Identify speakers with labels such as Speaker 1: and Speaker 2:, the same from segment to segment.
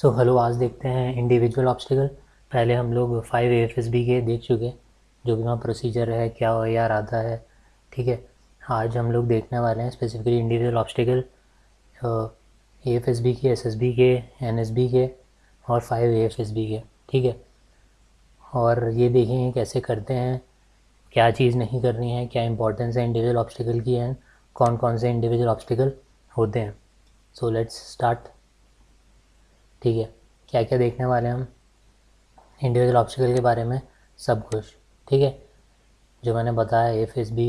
Speaker 1: So hello, आज देखते हैं इंडिविजुअल ऑब्स्टिकल। पहले हम लोग 5 AFSB के देख चुके, जो भी वहाँ प्रोसीजर है, क्या ओ आर आता है। ठीक है, आज हम लोग देखने वाले हैं स्पेसिफिकली इंडिविजुअल ऑब्स्टिकल AFSB के, SSB के, NSB के और 5 AFSB के। ठीक है, और ये देखेंगे कैसे करते हैं, क्या चीज़ नहीं करनी है, क्या इंपॉर्टेंस है इंडिविजुअल ऑब्स्टिकल की, एंड कौन कौन से इंडिविजुअल ऑब्स्टिकल होते हैं। So let's start. ठीक है, क्या क्या देखने वाले हैं हम इंडिविजुअल ऑब्स्टिकल के बारे में, सब कुछ। ठीक है, जो मैंने बताया AFSB,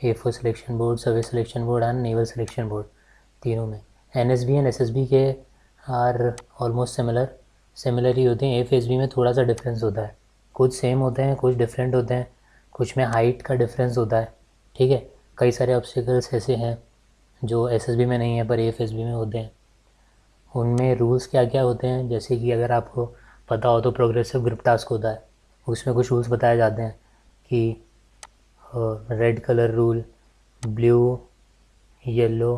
Speaker 1: air force selection board, service selection board and naval selection board, तीनों में NSB एंड SSB के आर ऑलमोस्ट सिमिलर ही होते हैं। AFSB में थोड़ा सा डिफरेंस होता है, कुछ सेम होते हैं, कुछ डिफरेंट होते हैं, कुछ में हाइट का डिफरेंस होता है। ठीक है, कई सारे ऑब्स्टिकल्स ऐसे हैं जो SSB में नहीं है पर AFSB में होते हैं। उनमें रूल्स क्या क्या होते हैं, जैसे कि अगर आपको पता हो तो प्रोग्रेसिव ग्रुप टास्क होता है, उसमें कुछ रूल्स बताए जाते हैं कि red colour rule, blue yellow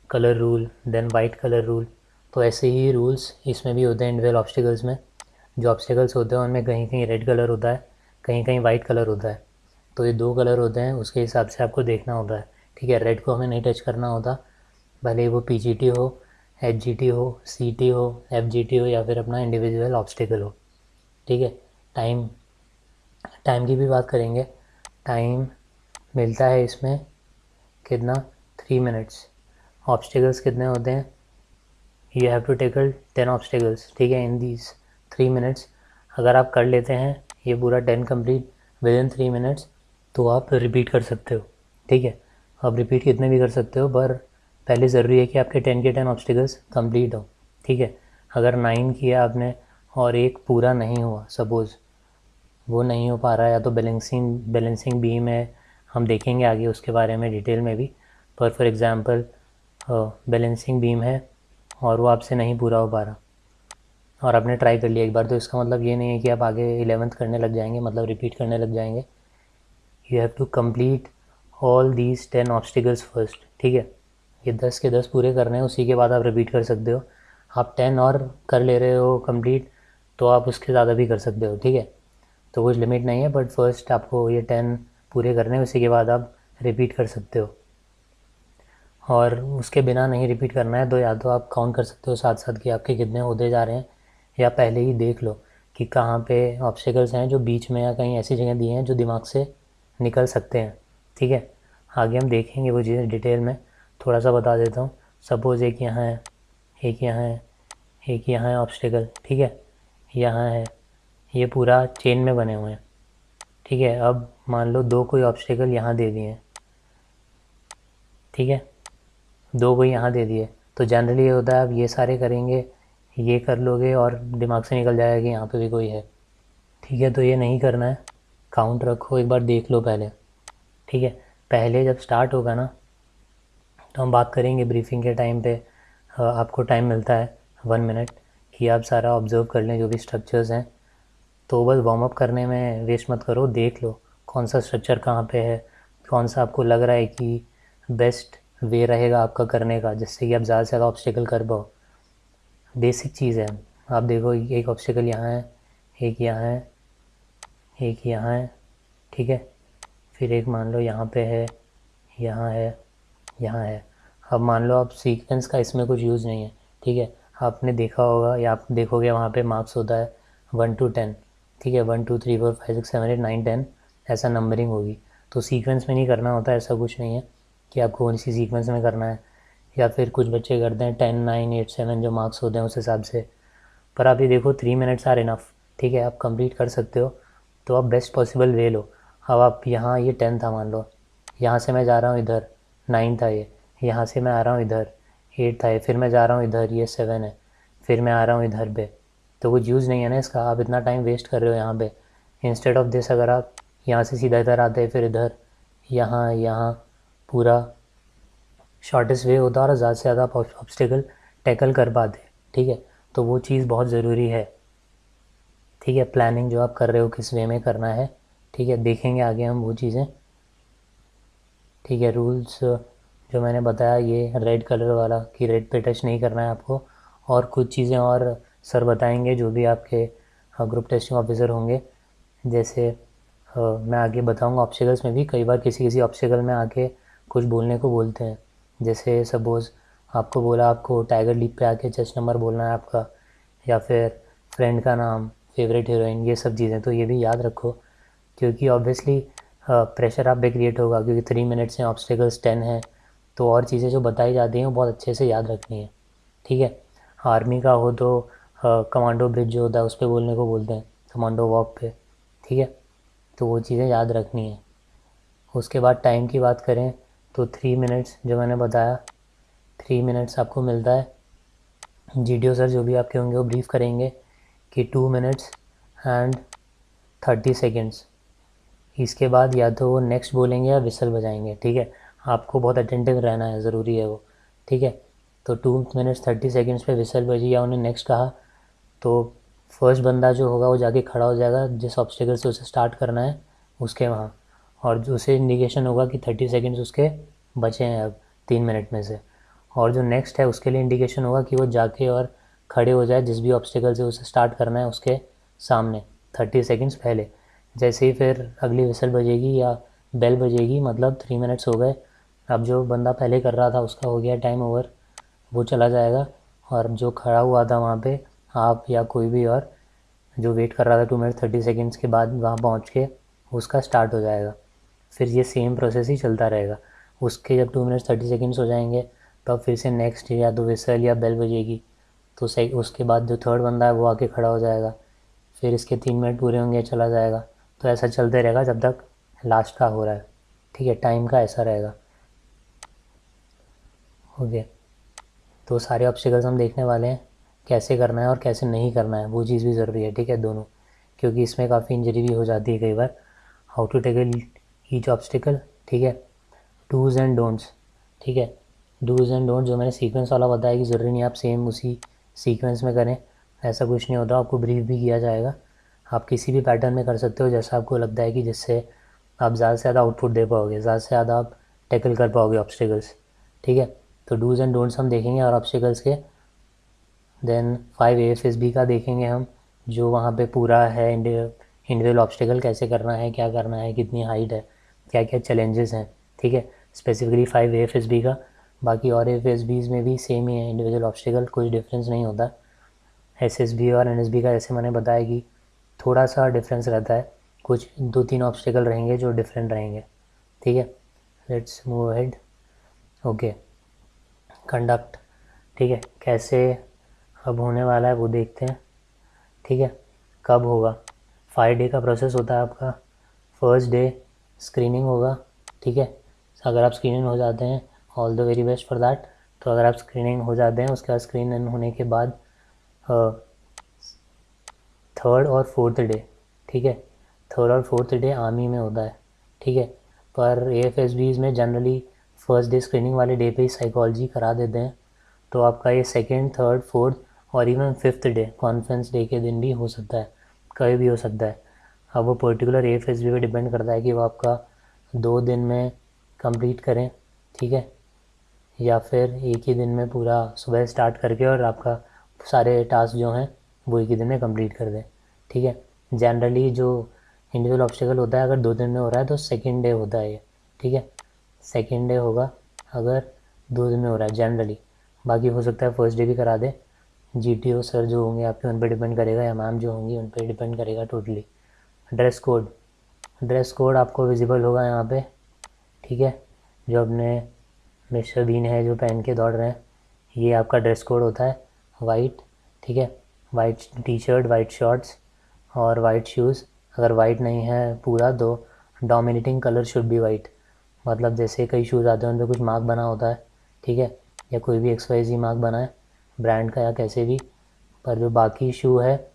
Speaker 1: colour rule, then white colour rule. तो ऐसे ही रूल्स इसमें भी होते हैं इंडिविजुअल ऑब्स्टिकल्स में। जो ऑब्स्टिकल्स होते हैं उनमें कहीं कहीं रेड कलर होता है, कहीं कहीं वाइट कलर होता है। तो ये दो कलर होते हैं, उसके हिसाब से आपको देखना होता है। ठीक है, रेड को हमें नहीं टच करना होता, भले वो PGT हो, HGT हो, CT हो, FGT हो या फिर अपना इंडिविजुअल ऑब्स्टिकल हो। ठीक है, टाइम टाइम की भी बात करेंगे। टाइम मिलता है इसमें कितना, 3 मिनट्स। ऑब्स्टिकल्स कितने होते हैं, you have to tackle 10 obstacles. ठीक है, इन दीज 3 मिनट्स। अगर आप कर लेते हैं ये पूरा 10 कंप्लीट विद इन 3 मिनट्स तो आप रिपीट कर सकते हो। ठीक है, आप रिपीट कितने भी कर सकते हो, पर पहले ज़रूरी है कि आपके 10 के 10 ऑब्स्टिकल्स कंप्लीट हो। ठीक है, अगर 9 किया आपने और एक पूरा नहीं हुआ, सपोज़ वो नहीं हो पा रहा है, या तो बैलेंसिंग बीम है, हम देखेंगे आगे उसके बारे में डिटेल में भी। पर फॉर एग्ज़ाम्पल बैलेंसिंग बीम है और वो आपसे नहीं पूरा हो पा रहा और आपने ट्राई कर लिया एक बार, तो इसका मतलब ये नहीं है कि आप आगे 11th करने लग जाएंगे, मतलब रिपीट करने लग जाएंगे। You have to complete all these 10 obstacles first. ठीक है, ये 10 के 10 पूरे करने हैं, उसी के बाद आप रिपीट कर सकते हो। आप 10 और कर ले रहे हो कंप्लीट तो आप उसके ज़्यादा भी कर सकते हो। ठीक है, तो कुछ लिमिट नहीं है, बट फर्स्ट आपको ये 10 पूरे करने हैं, उसी के बाद आप रिपीट कर सकते हो। और उसके बिना नहीं रिपीट करना है तो या तो आप काउंट कर सकते हो साथ साथ कि आपके कितने होते जा रहे हैं, या पहले ही देख लो कि कहाँ पे ऑब्स्टिकल्स हैं जो बीच में या कहीं ऐसी जगह दिए हैं जो दिमाग से निकल सकते हैं। ठीक है, आगे हम देखेंगे वो चीज़ें डिटेल में, थोड़ा सा बता देता हूँ। सपोज़ एक यहाँ है, एक यहाँ है, एक यहाँ है ऑब्स्टिकल। ठीक है, यहाँ है, ये पूरा चेन में बने हुए हैं। ठीक है, अब मान लो दो कोई ऑब्स्टिकल यहाँ दे दिए हैं। ठीक है, दो कोई यहाँ दे दिए, तो जनरली ये होता है आप ये सारे करेंगे, ये कर लोगे और दिमाग से निकल जाएगा कि यहाँ पे भी कोई है। ठीक है, तो ये नहीं करना है, काउंट रखो, एक बार देख लो पहले। ठीक है, पहले जब स्टार्ट होगा ना तो हम बात करेंगे ब्रीफिंग के टाइम पे। आपको टाइम मिलता है 1 मिनट कि आप सारा ऑब्ज़र्व कर लें जो भी स्ट्रक्चर्स हैं। तो बस वार्म अप करने में वेस्ट मत करो, देख लो कौन सा स्ट्रक्चर कहाँ पे है, कौन सा आपको लग रहा है कि बेस्ट वे रहेगा आपका करने का, जिससे कि आप ज़्यादा से ज़्यादा ऑब्स्टिकल कर पाओ। बेसिक चीज़ है। आप देखो एक ऑब्स्टिकल यहाँ है, एक यहाँ है, एक यहाँ है। ठीक है, फिर एक मान लो यहाँ पे है, यहाँ है, यहाँ है। अब मान लो आप सीक्वेंस का इसमें कुछ यूज़ नहीं है। ठीक है, आपने देखा होगा या आप देखोगे वहाँ पे मार्क्स होता है 1 to 10। ठीक है, 1 2 3 4 5 6 7 8 9 10 ऐसा नंबरिंग होगी। तो सीक्वेंस में नहीं करना होता, ऐसा कुछ नहीं है कि आपको कौन सी सीक्वेंस में करना है, या फिर कुछ बच्चे करते हैं 10 9 8 7 जो मार्क्स होते हैं उस हिसाब से। पर आप ये देखो 3 मिनट्स आर इनफ। ठीक है, आप कंप्लीट कर सकते हो, तो आप बेस्ट पॉसिबल वे लो। अब आप यहाँ ये 10 था मान लो, यहाँ से मैं जा रहा हूँ इधर, 9 था ये, यहाँ से मैं आ रहा हूँ इधर, 8 था ये, फिर मैं जा रहा हूँ इधर, ये 7 है, फिर मैं आ रहा हूँ इधर पे। तो कुछ यूज़ नहीं है ना इसका, आप इतना टाइम वेस्ट कर रहे हो यहाँ पे। इंस्टेड ऑफ दिस अगर आप यहाँ से सीधा इधर आते फिर इधर, यहाँ यहाँ, पूरा शॉर्टेस्ट वे होता और ज़्यादा से ज़्यादा आप ऑब्स्टिकल टैकल कर पाते। ठीक है, तो वो चीज़ बहुत ज़रूरी है। ठीक है, प्लानिंग जो आप कर रहे हो किस वे में करना है। ठीक है, देखेंगे आगे हम वो चीज़ें। ठीक है, रूल्स जो मैंने बताया, ये रेड कलर वाला कि रेड पे टच नहीं करना है आपको, और कुछ चीज़ें और सर बताएंगे जो भी आपके ग्रुप टेस्टिंग ऑफिसर होंगे। जैसे मैं आगे बताऊंगा ऑब्स्टिकल्स में भी कई बार किसी ऑब्स्टिकल में आके कुछ बोलने को बोलते हैं। जैसे सपोज़ आपको बोला आपको टाइगर लीप पे आके चेस्ट नंबर बोलना है आपका, या फिर फ्रेंड का नाम, फेवरेट हीरोइन, ये सब चीज़ें तो ये भी याद रखो, क्योंकि ऑब्वियसली प्रेशर आप पे क्रिएट होगा, क्योंकि 3 मिनट्स हैं, ऑब्स्टिकल्स 10 हैं, तो और चीज़ें जो बताई जाती हैं वो बहुत अच्छे से याद रखनी है। ठीक है। आर्मी का हो तो कमांडो ब्रिज जो होता है उस पर बोलने को बोलते हैं, कमांडो वॉक पे। ठीक है, तो वो चीज़ें याद रखनी है। उसके बाद टाइम की बात करें तो 3 मिनट्स जो मैंने बताया, 3 मिनट्स आपको मिलता है। GDO सर जो भी आपके होंगे वो ब्रीफ करेंगे कि 2 मिनट्स एंड 30 सेकेंड्स। इसके बाद या तो वो नेक्स्ट बोलेंगे या विसल बजाएंगे। ठीक है, आपको बहुत अटेंटिव रहना है, ज़रूरी है वो। ठीक है, तो 2 मिनट्स 30 सेकेंड्स पे विसल बजी या उन्हें नेक्स्ट कहा तो फर्स्ट बंदा जो होगा वो जाके खड़ा हो जाएगा जिस ऑब्स्टिकल से उसे स्टार्ट करना है उसके वहाँ, और जो उसे इंडिकेशन होगा कि 30 सेकेंड्स उसके बचे हैं अब 3 मिनट में से। और जो नेक्स्ट है उसके लिए इंडिकेशन होगा कि वो जाके और खड़े हो जाए जिस भी ऑब्स्टिकल से उसे स्टार्ट करना है उसके सामने 30 सेकेंड्स पहले। जैसे ही फिर अगली विसल बजेगी या बेल बजेगी, मतलब 3 मिनट्स हो गए, अब जो बंदा पहले कर रहा था उसका हो गया टाइम ओवर, वो चला जाएगा। और जो खड़ा हुआ था वहाँ पे, आप या कोई भी और जो वेट कर रहा था 2 मिनट 30 सेकेंड्स के बाद वहाँ पहुँच के उसका स्टार्ट हो जाएगा। फिर ये सेम प्रोसेस ही चलता रहेगा। उसके जब 2 मिनट 30 सेकेंड्स हो जाएंगे तब फिर से नेक्स्ट या तो विसल या बेल बजेगी, तो सही उसके बाद जो थर्ड बंदा है वो आके खड़ा हो जाएगा, फिर इसके 3 मिनट पूरे होंगे, चला जाएगा। तो ऐसा चलते रहेगा जब तक लास्ट का हो रहा है। ठीक है, टाइम का ऐसा रहेगा। ओके, तो सारे ऑब्स्टिकल्स हम देखने वाले हैं, कैसे करना है और कैसे नहीं करना है, वो चीज़ भी ज़रूरी है। ठीक है, दोनों, क्योंकि इसमें काफ़ी इंजरी भी हो जाती है कई बार। How to tackle each obstacle. ठीक है, डूज़ एंड डोंट्स। ठीक है, डूज़ एंड डोंट्स जो मैंने सीक्वेंस वाला बताया कि ज़रूरी नहीं आप सेम उसी सीक्वेंस में करें, ऐसा कुछ नहीं होता, आपको ब्रीफ भी किया जाएगा। आप किसी भी पैटर्न में कर सकते हो जैसा आपको लगता है कि जिससे आप ज़्यादा से ज़्यादा आउटपुट दे पाओगे, ज़्यादा से ज़्यादा आप टैकल कर पाओगे ऑब्स्टिकल्स। ठीक है, तो डूज़ एंड डोंट्स हम देखेंगे और ऑब्स्टिकल्स के। देन 5 AFSB का देखेंगे हम, जो वहाँ पे पूरा है इंडिविजुअल ऑब्स्टिकल कैसे करना है, क्या करना है, कितनी हाइट है, क्या क्या चैलेंजेस हैं। ठीक है, स्पेसिफिकली 5 AFSB का। बाकी और AFSBs में भी सेम ही है इंडिविजुअल ऑब्स्टिकल, कोई डिफरेंस नहीं होता। SSB और NSB का जैसे मैंने बताया कि थोड़ा सा डिफरेंस रहता है, कुछ 2-3 ऑब्स्टिकल रहेंगे जो डिफरेंट रहेंगे। ठीक है, let's move ahead. Okay, conduct. ठीक है, कैसे अब होने वाला है वो देखते हैं। ठीक है, कब होगा, 5 डे का प्रोसेस होता है आपका। फर्स्ट डे स्क्रीनिंग होगा। ठीक है, अगर आप स्क्रीनिंग हो जाते हैं, all the very best for that. तो अगर आप स्क्रीनिंग हो जाते हैं उसके बाद स्क्रीनिंग होने के बाद थर्ड और फोर्थ डे, ठीक है, थर्ड और फोर्थ डे आर्मी में होता है। ठीक है, पर AFSBs में जनरली फर्स्ट डे स्क्रीनिंग वाले डे पे ही साइकोलॉजी करा देते हैं, तो आपका ये सेकेंड, थर्ड, फोर्थ और even fifth day conference day के दिन भी हो सकता है, कभी भी हो सकता है। अब वो पर्टिकुलर AFSB पे डिपेंड करता है कि वो आपका 2 दिन में कंप्लीट करें, ठीक है, या फिर एक ही दिन में पूरा सुबह स्टार्ट करके और आपका सारे टास्क जो हैं वो एक ही दिन में कंप्लीट कर दें। ठीक है, जनरली जो इंडिविजुअल ऑब्स्टिकल होता है अगर 2 दिन में हो रहा है तो सेकेंड डे होता है ये। ठीक है, सेकेंड डे होगा अगर 2 दिन में हो रहा है जनरली। बाकी हो सकता है फर्स्ट डे भी करा दे। GTO सर जो होंगे आपके उन पर डिपेंड करेगा, या मैम जो होंगी उन पर डिपेंड करेगा totally. Dress code, dress code आपको विजिबल होगा यहाँ पे। ठीक है, जो अपने मिस्टर बीन है जो पहन के दौड़ रहे हैं, ये आपका ड्रेस कोड होता है, वाइट। ठीक है, वाइट टी-शर्ट, वाइट शॉर्ट्स और वाइट शूज़। अगर वाइट नहीं है पूरा तो dominating colour should be white, मतलब जैसे कई शूज़ आते हैं उन पर कुछ मार्क बना होता है, ठीक है, या कोई भी XYZ मार्क बना है ब्रांड का या कैसे भी, पर जो बाकी शू है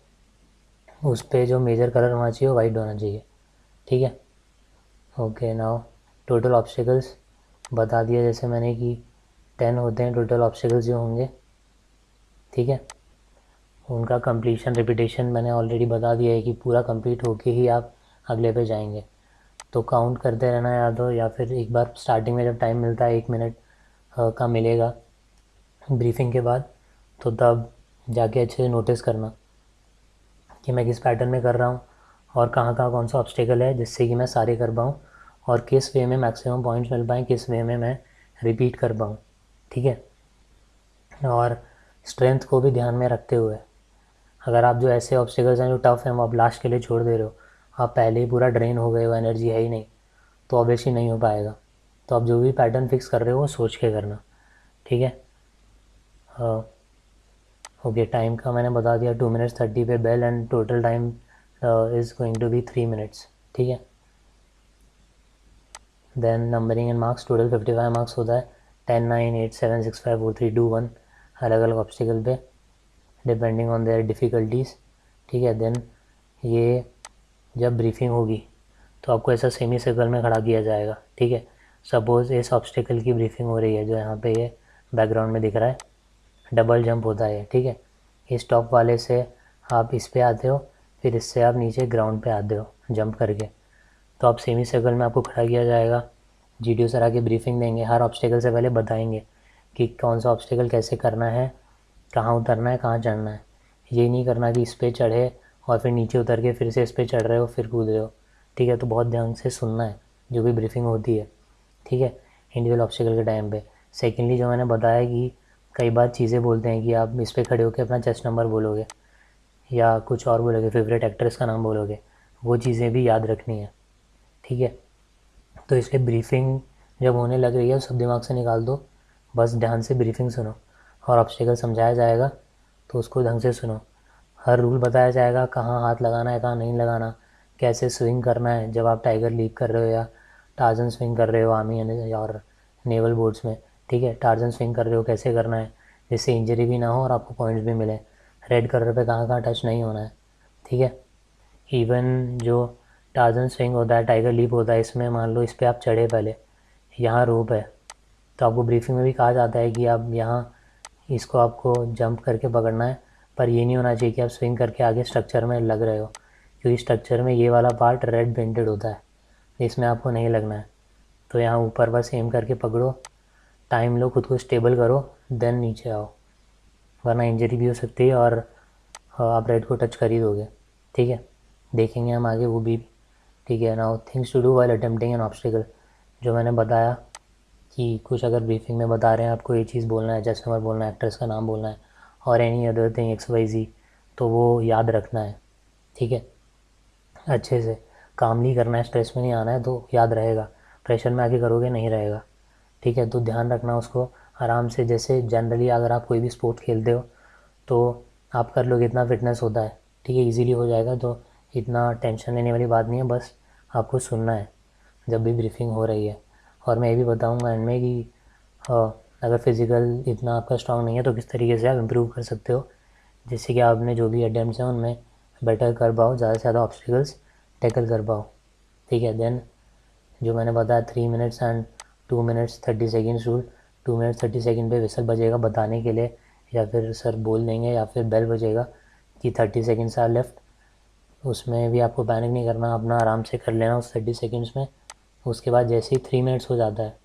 Speaker 1: उस पर जो मेजर कलर होना चाहिए वो वाइट होना चाहिए। ठीक है, ओके, नाउ टोटल ऑब्स्टिकल्स बता दिया जैसे मैंने कि 10 होते हैं टोटल ऑब्स्टिकल्स जो होंगे। ठीक है, उनका कंप्लीशन रिपीटेशन मैंने ऑलरेडी बता दिया है कि पूरा कंप्लीट होके ही आप अगले पे जाएंगे, तो काउंट करते रहना है, या तो या फिर एक बार स्टार्टिंग में जब टाइम मिलता है 1 मिनट का मिलेगा ब्रीफिंग के बाद, तो तब जाके अच्छे से नोटिस करना कि मैं किस पैटर्न में कर रहा हूँ और कहाँ कहाँ कौन सा ऑब्स्टेकल है, जिससे कि मैं सारे कर पाऊँ और किस वे में मैक्सिमम पॉइंट्स मिल पाएँ, किस वे में मैं रिपीट कर पाऊँ। ठीक है। और स्ट्रेंथ को भी ध्यान में रखते हुए, अगर आप जो ऐसे ऑब्स्टेकल्स हैं जो टफ़ हैं वो आप लास्ट के लिए छोड़ दे रहे हो, आप पहले ही पूरा ड्रेन हो गए हो, एनर्जी है ही नहीं, तो ऑब्वियसली नहीं हो पाएगा। तो आप जो भी पैटर्न फिक्स कर रहे हो वो सोच के करना। ठीक है। ओके, टाइम का मैंने बता दिया 2 minutes 30 पे bell, and total time is going to be 3 minutes। ठीक है। Then numbering and marks, total 55 marks होता है। 10 9 8 7 6 5 4 3 2 1 अलग अलग ऑब्स्टिकल पे डिपेंडिंग ऑन देयर डिफ़िकल्टीज़। ठीक है। देन ये जब ब्रीफिंग होगी तो आपको ऐसा सेमी सर्कल में खड़ा किया जाएगा। ठीक है। सपोज़ इस ऑब्स्टिकल की ब्रीफिंग हो रही है, जो यहाँ पे ये बैकग्राउंड में दिख रहा है, डबल जंप होता है। ठीक है। इस टॉप वाले से आप इस पे आते हो, फिर इससे आप नीचे ग्राउंड पे आते हो जंप करके, तो आप सेमी सर्कल में आपको खड़ा किया जाएगा। GTO सर आके ब्रीफिंग देंगे, हर ऑब्स्टिकल से पहले बताएंगे कि कौन सा ऑब्स्टिकल कैसे करना है, कहाँ उतरना है, कहाँ चढ़ना है। ये नहीं करना कि इस पर चढ़े और फिर नीचे उतर के फिर से इस पर चढ़ रहे हो फिर कूद रहे हो। ठीक है। तो बहुत ध्यान से सुनना है जो भी ब्रीफिंग होती है। ठीक है, इंडिविजुअल ऑब्स्टिकल के टाइम पे। सेकेंडली, जो मैंने बताया कि कई बार चीज़ें बोलते हैं कि आप इस पर खड़े होकर अपना चेस्ट नंबर बोलोगे या कुछ और बोलोगे, फेवरेट एक्ट्रेस का नाम बोलोगे, वो चीज़ें भी याद रखनी है। ठीक है। तो इसलिए ब्रीफिंग जब होने लग रही है सब दिमाग से निकाल दो, बस ध्यान से ब्रीफिंग सुनो, और ऑब्स्टिकल समझाया जाएगा तो उसको ढंग से सुनो। हर रूल बताया जाएगा, कहाँ हाथ लगाना है, कहाँ नहीं लगाना, कैसे स्विंग करना है जब आप टाइगर लीप कर रहे हो या टार्जन स्विंग कर रहे हो आर्मी और नेवल बोट्स में। ठीक है। टार्जन स्विंग कर रहे हो, कैसे करना है जिससे इंजरी भी ना हो और आपको पॉइंट्स भी मिले। रेड कलर पे कहाँ कहाँ टच नहीं होना है। ठीक है। इवन जो टार्जन स्विंग होता है, टाइगर लीप होता है, इसमें मान लो इस पर आप चढ़े, पहले यहाँ रोप है, तो आपको ब्रीफिंग में भी कहा जाता है कि आप यहाँ इसको आपको जंप करके पकड़ना है, पर ये नहीं होना चाहिए कि आप स्विंग करके आगे स्ट्रक्चर में लग रहे हो, क्योंकि स्ट्रक्चर में ये वाला पार्ट रेड पेंटेड होता है, इसमें आपको नहीं लगना है। तो यहाँ ऊपर बस एम करके पकड़ो, टाइम लो, खुद को स्टेबल करो, देन नीचे आओ, वरना इंजरी भी हो सकती है और आप रेड को टच कर ही दोगे। ठीक है। देखेंगे हम आगे वो भी। ठीक है। Now things to do while attempting an obstacle, जो मैंने बताया कि कुछ अगर ब्रीफिंग में बता रहे हैं आपको ये चीज़ बोलना है, चेस्ट नंबर बोलना है, एक्ट्रेस का नाम बोलना है और एनी अदर थिंग XYZ, तो वो याद रखना है। ठीक है। अच्छे से कामली करना है, स्ट्रेस में नहीं आना है, तो याद रहेगा। प्रेशर में आके करोगे नहीं रहेगा। ठीक है। तो ध्यान रखना उसको आराम से, जैसे जनरली अगर आप कोई भी स्पोर्ट खेलते हो तो आप कर लोगे, इतना फिटनेस होता है। ठीक है। इजीली हो जाएगा, तो इतना टेंशन लेने वाली बात नहीं है, बस आपको सुनना है जब भी ब्रीफिंग हो रही है। और मैं ये भी बताऊंगा एंड में कि अगर फिज़िकल इतना आपका स्ट्रांग नहीं है तो किस तरीके से आप इम्प्रूव कर सकते हो, जिससे कि आपने जो भी अटैम्प्ट्स हैं उनमें बेटर कर पाओ, ज़्यादा से ज़्यादा ऑब्स्टिकल्स टैकल कर पाओ। ठीक है। देन जो मैंने बताया 3 minutes and 2 minutes 30 seconds rule, 2 minutes 30 second पे विसल बजेगा बताने के लिए, या फिर सर बोल देंगे या फिर बेल बजेगा कि 30 seconds आर लेफ्ट। उसमें भी आपको पैनिक नहीं करना, अपना आराम से कर लेना उस 30 seconds में। उसके बाद जैसे ही 3 minutes हो जाता है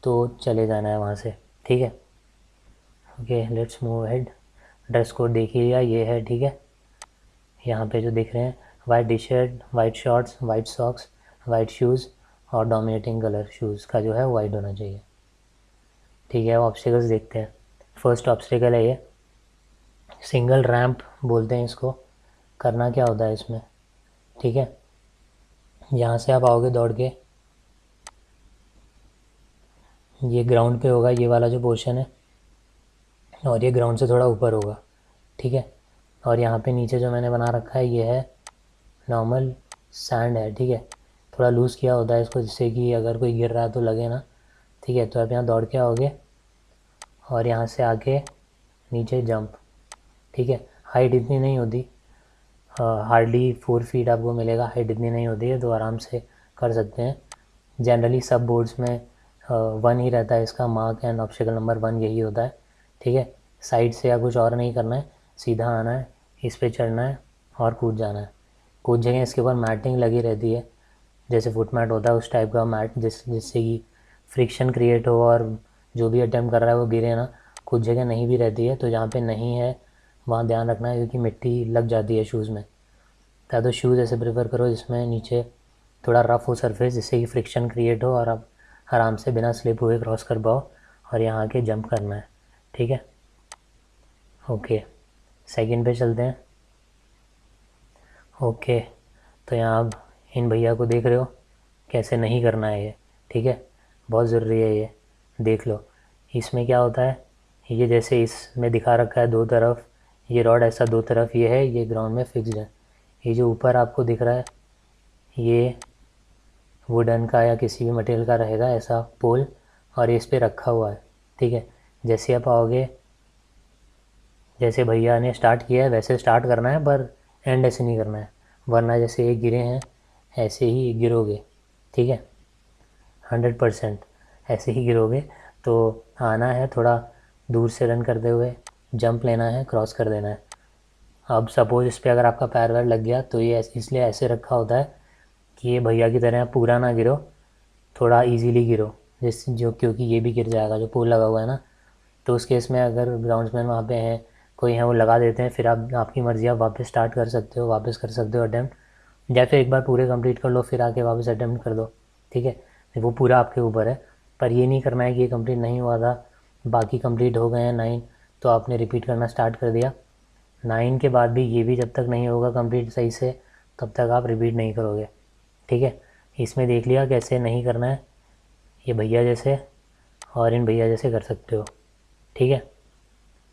Speaker 1: तो चले जाना है वहाँ से। ठीक है। Okay, let's move ahead. Dress code देख ही लिया, ये है। ठीक है। यहाँ पे जो दिख रहे हैं, white T shirt, white shorts, white socks, white shoes, और डोमिनेटिंग कलर शूज़ का जो है वाइट होना चाहिए। ठीक है। ऑब्स्टिकल्स देखते हैं। फर्स्ट ऑब्स्टिकल है ये, सिंगल रैंप बोलते हैं इसको। करना क्या होता है इसमें, ठीक है, यहाँ से आप आओगे दौड़ के, ये ग्राउंड पे होगा ये वाला जो पोर्शन है, और ये ग्राउंड से थोड़ा ऊपर होगा। ठीक है। और यहाँ पे नीचे जो मैंने बना रखा है ये है नॉर्मल सैंड है। ठीक है। थोड़ा लूज़ किया होता है इसको, जिससे कि अगर कोई गिर रहा है तो लगे ना। ठीक है। तो आप यहाँ दौड़ के आओगे और यहाँ से आके नीचे जंप। ठीक है। हाइट इतनी नहीं होती, हार्डली 4 फीट आपको मिलेगा, हाइट इतनी नहीं होती है, तो आराम से कर सकते हैं। जनरली सब बोर्ड्स में 1 ही रहता है इसका मार्क, एंड ऑब्स्टिकल नंबर 1 यही होता है। ठीक है। साइड से या कुछ और नहीं करना है, सीधा आना है, इस पर चढ़ना है और कूद जाना है। कुछ जगह इसके ऊपर मैटिंग लगी रहती है, जैसे फुट मैट होता है उस टाइप का मैट, जिससे कि फ्रिक्शन क्रिएट हो और जो भी अटैम्प्ट कर रहा है वो गिरे ना। कुछ जगह नहीं भी रहती है, तो जहाँ पे नहीं है वहाँ ध्यान रखना है क्योंकि मिट्टी लग जाती है शूज़ में। तो शूज़ ऐसे प्रेफर करो जिसमें नीचे थोड़ा रफ़ हो सरफेस, जिससे कि फ्रिक्शन क्रिएट हो और आप आराम से बिना स्लिप हुए क्रॉस कर पाओ और यहाँ आके जंप करना है। ठीक है, ओके, सेकंड पे चलते हैं। ओके, तो यहाँ आप इन भैया को देख रहे हो कैसे नहीं करना है ये। ठीक है, बहुत ज़रूरी है ये, देख लो। इसमें क्या होता है, ये जैसे इसमें दिखा रखा है दो तरफ, ये रॉड ऐसा दो तरफ ये है, ये ग्राउंड में फिक्स्ड है। ये जो ऊपर आपको दिख रहा है ये वुडन का या किसी भी मटेरियल का रहेगा ऐसा पोल, और ये इस पर रखा हुआ है। ठीक है, जैसे आप आओगे, जैसे भैया ने स्टार्ट किया है वैसे स्टार्ट करना है, पर एंड ऐसे नहीं करना है, वरना जैसे ये गिरे हैं ऐसे ही गिरोगे। ठीक है, 100% ऐसे ही गिरोगे। तो आना है थोड़ा दूर से रन करते हुए, जंप लेना है, क्रॉस कर देना है। अब सपोज़ इस पर अगर आपका पैर वैर लग गया तो ये इसलिए ऐसे रखा होता है कि ये भैया की तरह पूरा ना गिरो, थोड़ा इजीली गिरो, जिस जो क्योंकि ये भी गिर जाएगा जो पोल लगा हुआ है ना। तो उस केस में अगर ग्राउंड्समैन वहाँ पे हैं, कोई है, वो लगा देते हैं, फिर आप आपकी मर्ज़ी, आप वापस स्टार्ट कर सकते हो, वापस कर सकते हो अटैम्प्ट, या फिर एक बार पूरे कंप्लीट कर लो फिर आके वापस अटैम्प्ट कर दो। ठीक है, वो पूरा आपके ऊपर है, पर ये नहीं करना है कि ये कंप्लीट नहीं हुआ था, बाकी कंप्लीट हो गए हैं 9 तो आपने रिपीट करना स्टार्ट कर दिया। 9 के बाद भी ये भी जब तक नहीं होगा कंप्लीट सही से, तब तक आप रिपीट नहीं करोगे। ठीक है, इसमें देख लिया कैसे नहीं करना है, ये भैया जैसे और इन भैया जैसे कर सकते हो। ठीक है,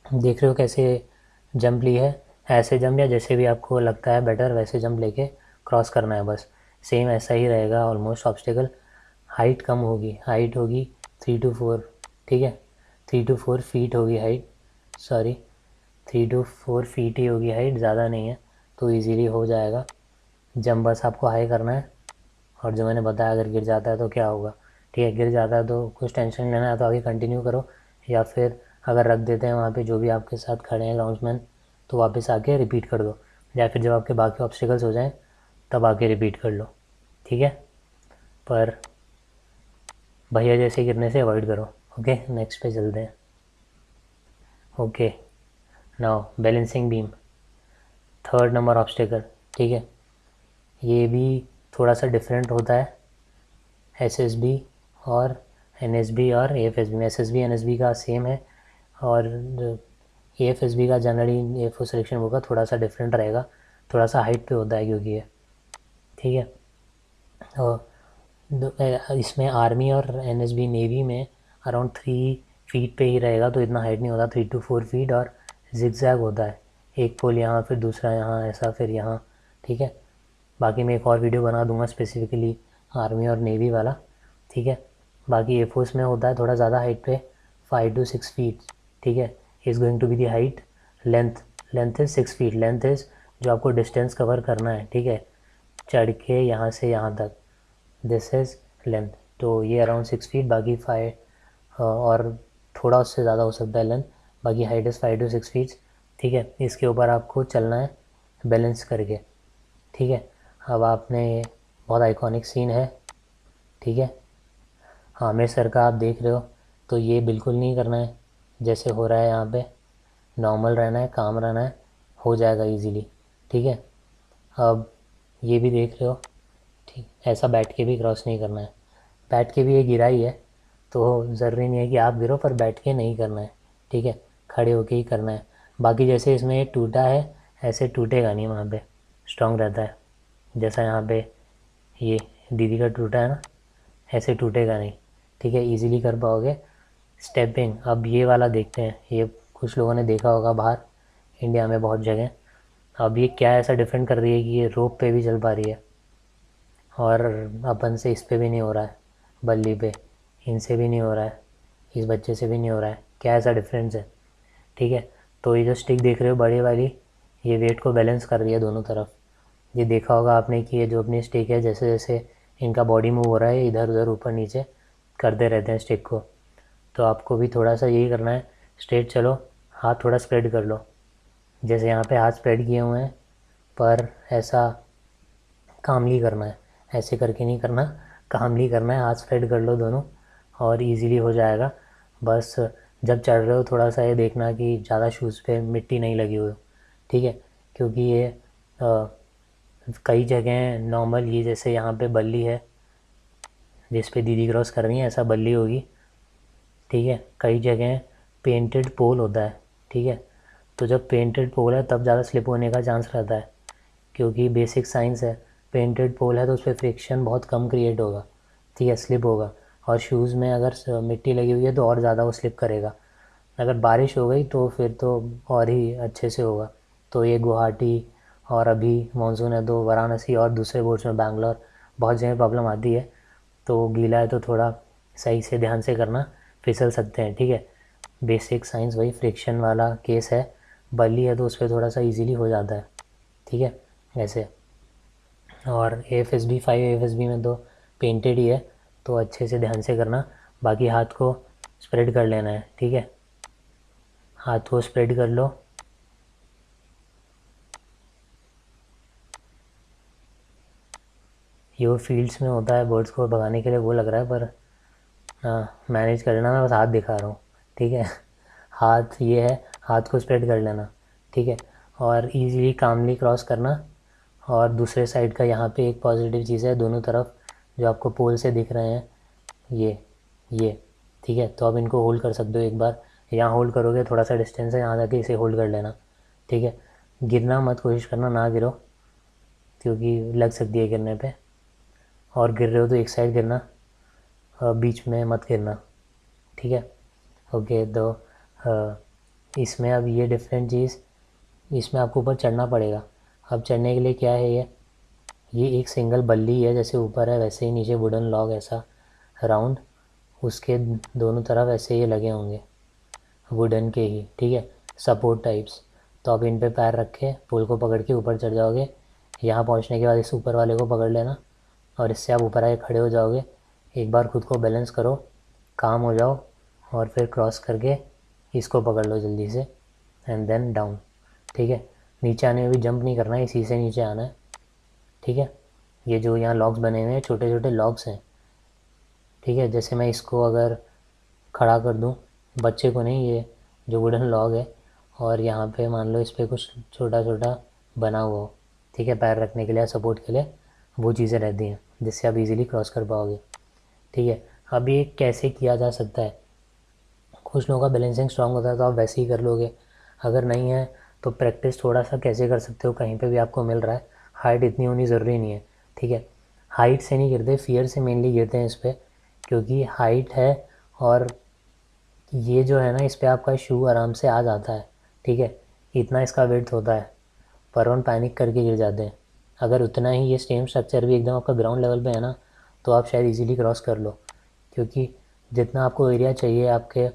Speaker 1: देख रहे हो कैसे जंप ली है, ऐसे जंप या जैसे भी आपको लगता है बेटर वैसे जंप लेके क्रॉस करना है बस। सेम ऐसा ही रहेगा ऑलमोस्ट ऑब्स्टिकल। हाइट कम होगी, हाइट होगी 3 to 4। ठीक है, 3 to 4 फीट होगी हाइट, सॉरी 3 to 4 फीट ही होगी हाइट, ज़्यादा नहीं है, तो इजीली हो जाएगा। जंप बस आपको हाई करना है, और जो मैंने बताया अगर गिर जाता है तो क्या होगा। ठीक है, गिर जाता है तो कुछ टेंशन नहीं लेना है, तो आगे कंटिन्यू करो, या फिर अगर रख देते हैं वहाँ पे जो भी आपके साथ खड़े हैं ग्राउंड्समैन, तो वापस आके रिपीट कर दो, या फिर जब आपके बाकी ऑब्स्टिकल्स हो जाएं तब आके रिपीट कर लो। ठीक है, पर भैया जैसे गिरने से अवॉइड करो। ओके, नेक्स्ट पे चलते हैं। Okay, now balancing beam, third number obstacle. ठीक है, ये भी थोड़ा सा डिफरेंट होता है एसएसबी और एनएसबी और एएफएसबी में। एसएसबी एनएसबी का सेम है, और एएफएसबी का जनरली एफओ सिलेक्शन होगा थोड़ा सा डिफरेंट रहेगा, थोड़ा सा हाइट पे होता है क्योंकि ये। ठीक है, और इसमें आर्मी और एनएसबी नेवी में अराउंड 3 फीट पे ही रहेगा, तो इतना हाइट नहीं होता, 3 to 4 फीट, और जिगजैग होता है, एक पोल यहाँ फिर दूसरा यहाँ ऐसा फिर यहाँ। ठीक है, बाकी मैं एक और वीडियो बना दूंगा स्पेसिफिकली आर्मी और नेवी वाला। ठीक है, बाकी एयरफोर्स में होता है थोड़ा ज़्यादा हाइट पे, 5 to 6 फीट। ठीक है, is going to be the height. Length is 6 feet, length is जो आपको डिस्टेंस कवर करना है। ठीक है, चढ़ के यहाँ से यहाँ तक, दिस इज़ लेंथ। तो ये अराउंड 6 फीट, बाकी 5 और थोड़ा उससे ज़्यादा हो सकता है लेंथ, बाकी हाइट इज़ 5 to 6 फीट। ठीक है, इसके ऊपर आपको चलना है बैलेंस करके। ठीक है, अब आपने बहुत आइकॉनिक सीन है। ठीक है, आमिर सर का आप देख रहे हो, तो ये बिल्कुल नहीं करना है जैसे हो रहा है यहाँ पे, नॉर्मल रहना है, काम रहना है, हो जाएगा इजीली। ठीक है, अब ये भी देख रहे हो, ठीक, ऐसा बैठ के भी क्रॉस नहीं करना है, बैठ के भी ये गिरा ही है, तो ज़रूरी नहीं है कि आप गिरो, पर बैठ के नहीं करना है। ठीक है, खड़े होके ही करना है। बाकी जैसे इसमें ये टूटा है ऐसे टूटेगा नहीं, वहाँ पे स्ट्रॉन्ग रहता है, जैसा यहाँ पे ये दीदी का टूटा है ना, ऐसे टूटेगा नहीं। ठीक है, इजीली कर पाओगे। स्टेपिंग, अब ये वाला देखते हैं, ये कुछ लोगों ने देखा होगा बाहर इंडिया में बहुत जगह। अब ये क्या ऐसा डिफरेंट कर रही है कि ये रोप पे भी चल पा रही है, और अपन से इस पे भी नहीं हो रहा है, बल्ली पे इनसे भी नहीं हो रहा है, इस बच्चे से भी नहीं हो रहा है, क्या ऐसा डिफरेंस है। ठीक है, तो ये जो स्टिक देख रहे हो बड़ी वाली, ये वेट को बैलेंस कर रही है दोनों तरफ। ये देखा होगा आपने कि ये जो अपनी स्टिक है, जैसे जैसे इनका बॉडी मूव हो रहा है इधर उधर ऊपर नीचे करते रहते हैं स्टिक को, तो आपको भी थोड़ा सा यही करना है, स्ट्रेट चलो, हाथ थोड़ा स्प्रेड कर लो, जैसे यहाँ पे हाथ स्प्रेड किए हुए हैं, पर ऐसा कामली करना है, ऐसे करके नहीं करना, कामली करना है, हाथ स्प्रेड कर लो दोनों और इजीली हो जाएगा। बस जब चढ़ रहे हो थोड़ा सा ये देखना कि ज़्यादा शूज़ पे मिट्टी नहीं लगी हुई हो, ठीक है, क्योंकि ये कई जगह नॉर्मल ये जैसे यहाँ पे बल्ली है जिस पे दीदी क्रॉस कर रही है, ऐसा बल्ली होगी, ठीक है। कई जगह पेंटेड पोल होता है, ठीक है, तो जब पेंटेड पोल है तब ज़्यादा स्लिप होने का चांस रहता है, क्योंकि बेसिक साइंस है, पेंटेड पोल है तो उस पर फ्रिक्शन बहुत कम क्रिएट होगा, ठीक है, स्लिप होगा। और शूज़ में अगर मिट्टी लगी हुई है तो और ज़्यादा वो स्लिप करेगा। अगर बारिश हो गई तो फिर तो और ही अच्छे से होगा। तो ये गुवाहाटी और अभी मानसून है तो वाराणसी और दूसरे बोर्ड्स में बैंगलोर बहुत जगह प्रॉब्लम आती है। तो गीला है तो थोड़ा सही से ध्यान से करना, फिसल सकते हैं, ठीक है। बेसिक साइंस वही फ्रिक्शन वाला केस है, बली है तो उस पर थोड़ा सा इजीली हो जाता है, ठीक है, ऐसे। और AFSB 5 AFSB में तो पेंटेड ही है, तो अच्छे से ध्यान से करना। बाकी हाथ को स्प्रेड कर लेना है, ठीक है, हाथ को स्प्रेड कर लो। ये फील्ड्स में होता है बर्ड्स को भगाने के लिए, वो लग रहा है, पर हाँ मैनेज कर लेना, मैं बस हाथ दिखा रहा हूँ, ठीक है। हाथ ये है, हाथ को स्प्रेड कर लेना, ठीक है, और इजीली कामली क्रॉस करना। और दूसरे साइड का यहाँ पे एक पॉजिटिव चीज़ है, दोनों तरफ जो आपको पोल से दिख रहे हैं ये, ठीक है, तो आप इनको होल्ड कर सकते हो एक बार। यहाँ होल्ड करोगे, थोड़ा सा डिस्टेंस है, यहाँ जाके इसे होल्ड कर लेना, ठीक है। गिरना मत, कोशिश करना ना गिरो, क्योंकि लग सकती है गिरने पे। और गिर रहे हो तो एक साइड गिरना, बीच में मत गिरना, ठीक है। ओके, तो इसमें अब ये डिफरेंट चीज़, इसमें आपको ऊपर चढ़ना पड़ेगा। अब चढ़ने के लिए क्या है, ये एक सिंगल बल्ली है, जैसे ऊपर है वैसे ही नीचे वुडन लॉग ऐसा राउंड, उसके दोनों तरफ ऐसे ये लगे होंगे वुडन के ही, ठीक है, सपोर्ट टाइप्स। तो आप इन पे पैर रख के पुल को पकड़ के ऊपर चढ़ जाओगे। यहाँ पहुँचने के बाद इस ऊपर वाले को पकड़ लेना और इससे आप ऊपर आके खड़े हो जाओगे। एक बार खुद को बैलेंस करो, काम हो जाओ, और फिर क्रॉस करके इसको पकड़ लो जल्दी से, एंड देन डाउन, ठीक है। नीचे आने में भी जंप नहीं करना है, इसी से नीचे आना है, ठीक है। ये जो यहाँ लॉग्स बने हुए हैं छोटे छोटे लॉग्स हैं, ठीक है, जैसे मैं इसको अगर खड़ा कर दूँ, बच्चे को नहीं, ये जो वुडन लॉग है, और यहाँ पे मान लो इस पर कुछ छोटा छोटा बना हुआ हो, ठीक है, पैर रखने के लिए, सपोर्ट के लिए, वो चीज़ें रहती हैं जिससे आप इजीली क्रॉस कर पाओगे, ठीक है। अब ये कैसे किया जा सकता है, कुछ लोगों का बैलेंसिंग स्ट्रांग होता है तो आप वैसे ही कर लोगे, अगर नहीं है तो प्रैक्टिस थोड़ा सा कैसे कर सकते हो, कहीं पे भी आपको मिल रहा है, हाइट इतनी होनी ज़रूरी नहीं है, ठीक है। हाइट से नहीं गिरते, फियर से मेनली गिरते हैं इस पर, क्योंकि हाइट है और ये जो है ना, इस पर आपका शू आराम से आ जाता है, ठीक है, इतना इसका विड्थ होता है, पर on पैनिक करके गिर जाते हैं। अगर उतना ही ये स्टेम स्ट्रक्चर भी एकदम आपका ग्राउंड लेवल पे है ना, तो आप शायद इजीली क्रॉस कर लो, क्योंकि जितना आपको एरिया चाहिए आपके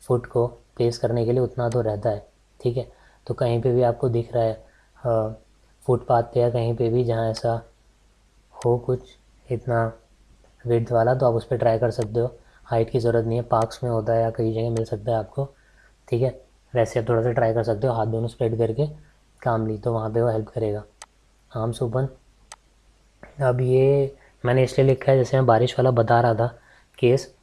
Speaker 1: फुट को प्लेस करने के लिए उतना तो रहता है, ठीक है। तो कहीं पे भी आपको दिख रहा है फुटपाथ पे या कहीं पे भी जहाँ ऐसा हो कुछ इतना विड्थ वाला, तो आप उस पर ट्राई कर सकते हो। हाइट की ज़रूरत नहीं है, पार्क्स में होता है या कई जगह मिल सकता है आपको, ठीक है। वैसे आप थोड़ा सा ट्राई कर सकते हो, हाथ दोनों स्प्रेड करके कामली, तो वहाँ पे वो हेल्प करेगा। Arms open. अब ये मैंने इसलिए लिखा है, जैसे मैं बारिश वाला बता रहा था केस,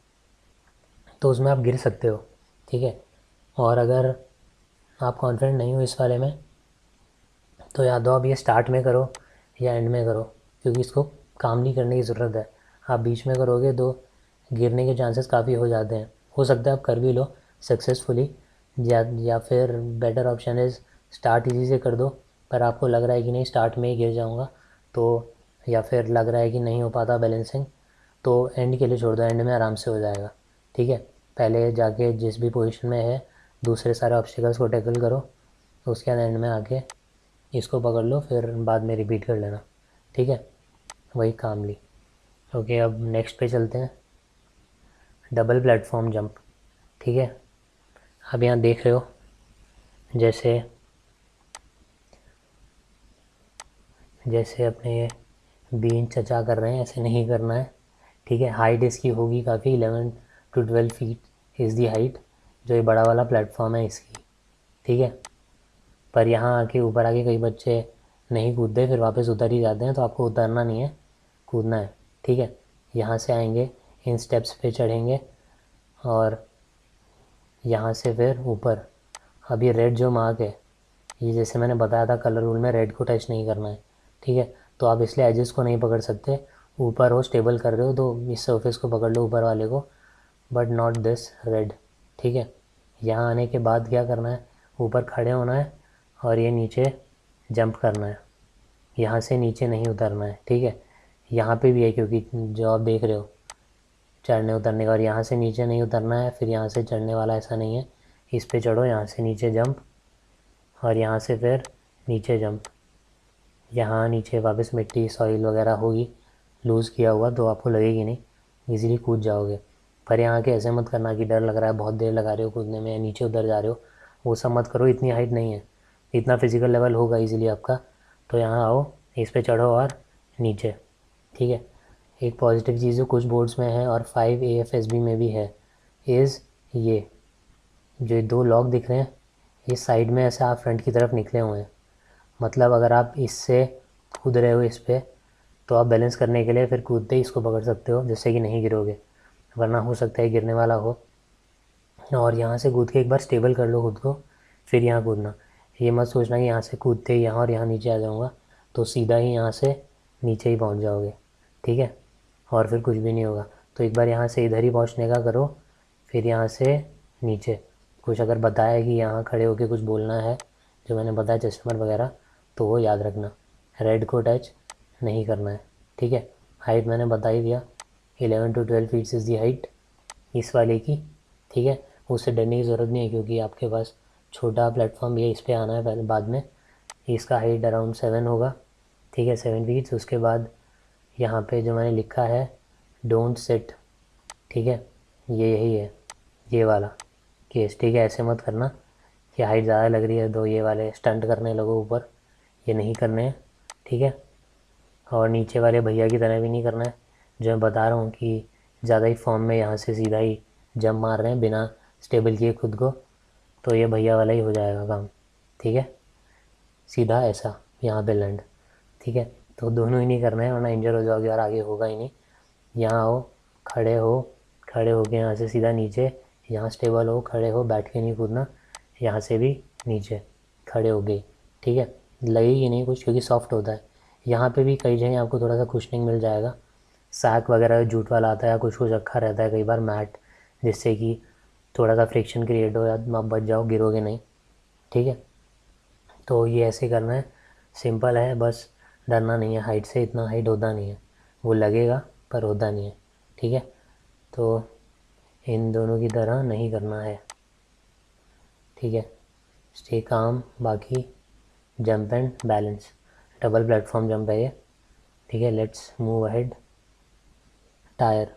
Speaker 1: तो उसमें आप गिर सकते हो, ठीक है। और अगर आप कॉन्फिडेंट नहीं हो इस वाले में, तो या तो आप ये स्टार्ट में करो या एंड में करो, क्योंकि इसको कामली करने की ज़रूरत है। आप बीच में करोगे तो गिरने के चांसेस काफ़ी हो जाते हैं, हो सकता है आप कर भी लो सक्सेसफुली, या फिर better option is start easy से कर दो, पर आपको लग रहा है कि नहीं स्टार्ट में ही गिर जाऊँगा, तो या फिर लग रहा है कि नहीं हो पाता बैलेंसिंग, तो एंड के लिए छोड़ दो, एंड में आराम से हो जाएगा, ठीक है। पहले जाके जिस भी पोजीशन में है दूसरे सारे ऑब्स्टिकल्स को टैकल करो, उसके बाद एंड में आके इसको पकड़ लो, फिर बाद में रिपीट कर लेना, ठीक है, वही कामली। ओके, अब नेक्स्ट पे चलते हैं, डबल प्लेटफॉर्म जंप, ठीक है। अब यहाँ देख रहे हो जैसे जैसे अपने बीन चचा कर रहे हैं, ऐसे नहीं करना है, ठीक है। हाइट इसकी होगी काफ़ी, 11 to 12 feet is the height, जो ये बड़ा वाला प्लेटफॉर्म है इसकी, ठीक है। पर यहाँ आके ऊपर आके कई बच्चे नहीं कूदते, फिर वापस उतर ही जाते हैं, तो आपको उतरना नहीं है, कूदना है, ठीक है। यहाँ से आएंगे, इन स्टेप्स पे चढ़ेंगे और यहाँ से फिर ऊपर। अब ये रेड जो मार्क है, ये जैसे मैंने बताया था कलर रूल में रेड को टच नहीं करना है, ठीक है। तो आप इसलिए एजेस को नहीं पकड़ सकते, ऊपर हो स्टेबल कर रहे हो तो इस सरफेस को पकड़ लो ऊपर वाले को, बट नॉट दिस रेड, ठीक है। यहाँ आने के बाद क्या करना है, ऊपर खड़े होना है और ये नीचे जंप करना है, यहाँ से नीचे नहीं उतरना है, ठीक है। यहाँ पे भी है क्योंकि जो आप देख रहे हो चढ़ने उतरने का, और यहाँ से नीचे नहीं उतरना है, फिर यहाँ से चढ़ने वाला ऐसा नहीं है, इस पे चढ़ो, यहाँ से नीचे जंप और यहाँ से फिर नीचे जंप। यहाँ नीचे वापस मिट्टी सॉइल वगैरह होगी, लूज़ किया हुआ तो आपको लगेगी नहीं, इजीली कूद जाओगे। पर यहाँ के ऐसे मत करना कि डर लग रहा है, बहुत देर लगा रहे हो कूदने में या नीचे उतर जा रहे हो, वो सब मत करो, इतनी हाइट नहीं है, इतना फिजिकल लेवल होगा इजीली आपका। तो यहाँ आओ, इस पे चढ़ो और नीचे, ठीक है। एक पॉजिटिव चीज़ जो कुछ बोर्ड्स में है और 5 AFSB में भी है, इज़ ये जो 2 लॉक दिख रहे हैं, ये साइड में ऐसे आप फ्रंट की तरफ निकले हुए हैं। मतलब अगर आप इससे कूद रहे हो इस पर, तो आप बैलेंस करने के लिए फिर कूदते ही इसको पकड़ सकते हो जिससे कि नहीं गिरोगे, वरना हो सकता है गिरने वाला हो। और यहाँ से कूद के एक बार स्टेबल कर लो खुद को, फिर यहाँ कूदना। ये मत सोचना कि यहाँ से कूदते ही यहाँ और यहाँ नीचे आ जाऊँगा, तो सीधा ही यहाँ से नीचे ही पहुँच जाओगे, ठीक है, और फिर कुछ भी नहीं होगा। तो एक बार यहाँ से इधर ही पहुँचने का करो, फिर यहाँ से नीचे। कुछ अगर बताया कि यहाँ खड़े होकर कुछ बोलना है, जो मैंने बताया चश्मर वगैरह, तो वो याद रखना, रेड को टच नहीं करना है, ठीक है। हाइट मैंने बता ही दिया, 11 to 12 feets is the height इस वाले की, ठीक है। उससे डरने की ज़रूरत नहीं है क्योंकि आपके पास छोटा प्लेटफॉर्म ये इस पर आना है पहले, बाद में इसका हाइट अराउंड 7 होगा, ठीक है, 7 फीट्स। उसके बाद यहाँ पे जो मैंने लिखा है डोंट सिट, ठीक है, ये यही है, ये वाला केस, ठीक है। ऐसे मत करना कि हाइट ज़्यादा लग रही है तो ये वाले स्टंट करने लगो ऊपर, ये नहीं करने हैं, ठीक है। और नीचे वाले भैया की तरह भी नहीं करना है, जो मैं बता रहा हूँ कि ज़्यादा ही फॉर्म में यहाँ से सीधा ही जंप मार रहे हैं बिना स्टेबल किए खुद को, तो ये भैया वाला ही हो जाएगा काम, ठीक है। सीधा ऐसा यहाँ पे लैंड, ठीक है। तो दोनों ही नहीं करना है वरना इंजर हो जाओगे और आगे होगा ही नहीं। यहाँ हो, खड़े हो, खड़े होके यहाँ से सीधा नीचे, यहाँ स्टेबल हो, खड़े हो, बैठ के नहीं कूदना, यहाँ से भी नीचे खड़े हो गए, ठीक है। लगेगी नहीं कुछ क्योंकि सॉफ्ट होता है। यहाँ पे भी कई जगह आपको थोड़ा सा कुशनिंग मिल जाएगा, सैक वगैरह जूट वाला आता है या कुछ कुछ रखा रहता है कई बार मैट, जिससे कि थोड़ा सा फ्रिक्शन क्रिएट हो या आप बच जाओ, गिरोगे नहीं, ठीक है। तो ये ऐसे करना है, सिंपल है, बस डरना नहीं है हाइट से, इतना हाइट होता नहीं है, वो लगेगा पर होता नहीं है, ठीक है। तो इन दोनों की तरह नहीं करना है, ठीक है। स्टे काम, बाकी jump and balance, double platform jump है ये, ठीक है। Let's move ahead. टायर,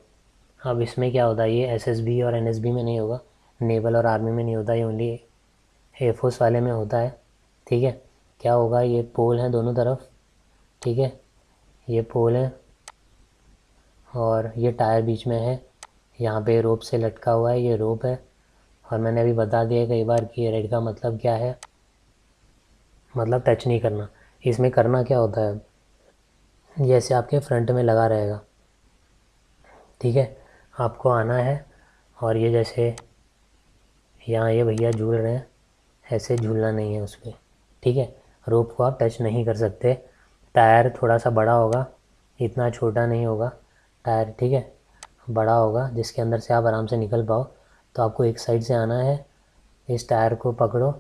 Speaker 1: अब इसमें क्या होता है, ये एसएसबी और एनएसबी में नहीं होगा, नेवल और आर्मी में नहीं होता, ये ओनली एयरफोर्स वाले में होता है, ठीक है। क्या होगा, ये पोल हैं दोनों तरफ, ठीक है, ये पोल है और ये टायर बीच में है, यहाँ पे रोप से लटका हुआ है, ये रोप है। और मैंने अभी बता दिया कई बार कि रेड का मतलब क्या है, मतलब टच नहीं करना। इसमें करना क्या होता है, जैसे आपके फ्रंट में लगा रहेगा, ठीक है, आपको आना है और ये जैसे यहाँ ये भैया झूल रहे हैं, ऐसे झूलना नहीं है उस पर, ठीक है। रोप को आप टच नहीं कर सकते। टायर थोड़ा सा बड़ा होगा, इतना छोटा नहीं होगा टायर, ठीक है, बड़ा होगा जिसके अंदर से आप आराम से निकल पाओ। तो आपको एक साइड से आना है, इस टायर को पकड़ो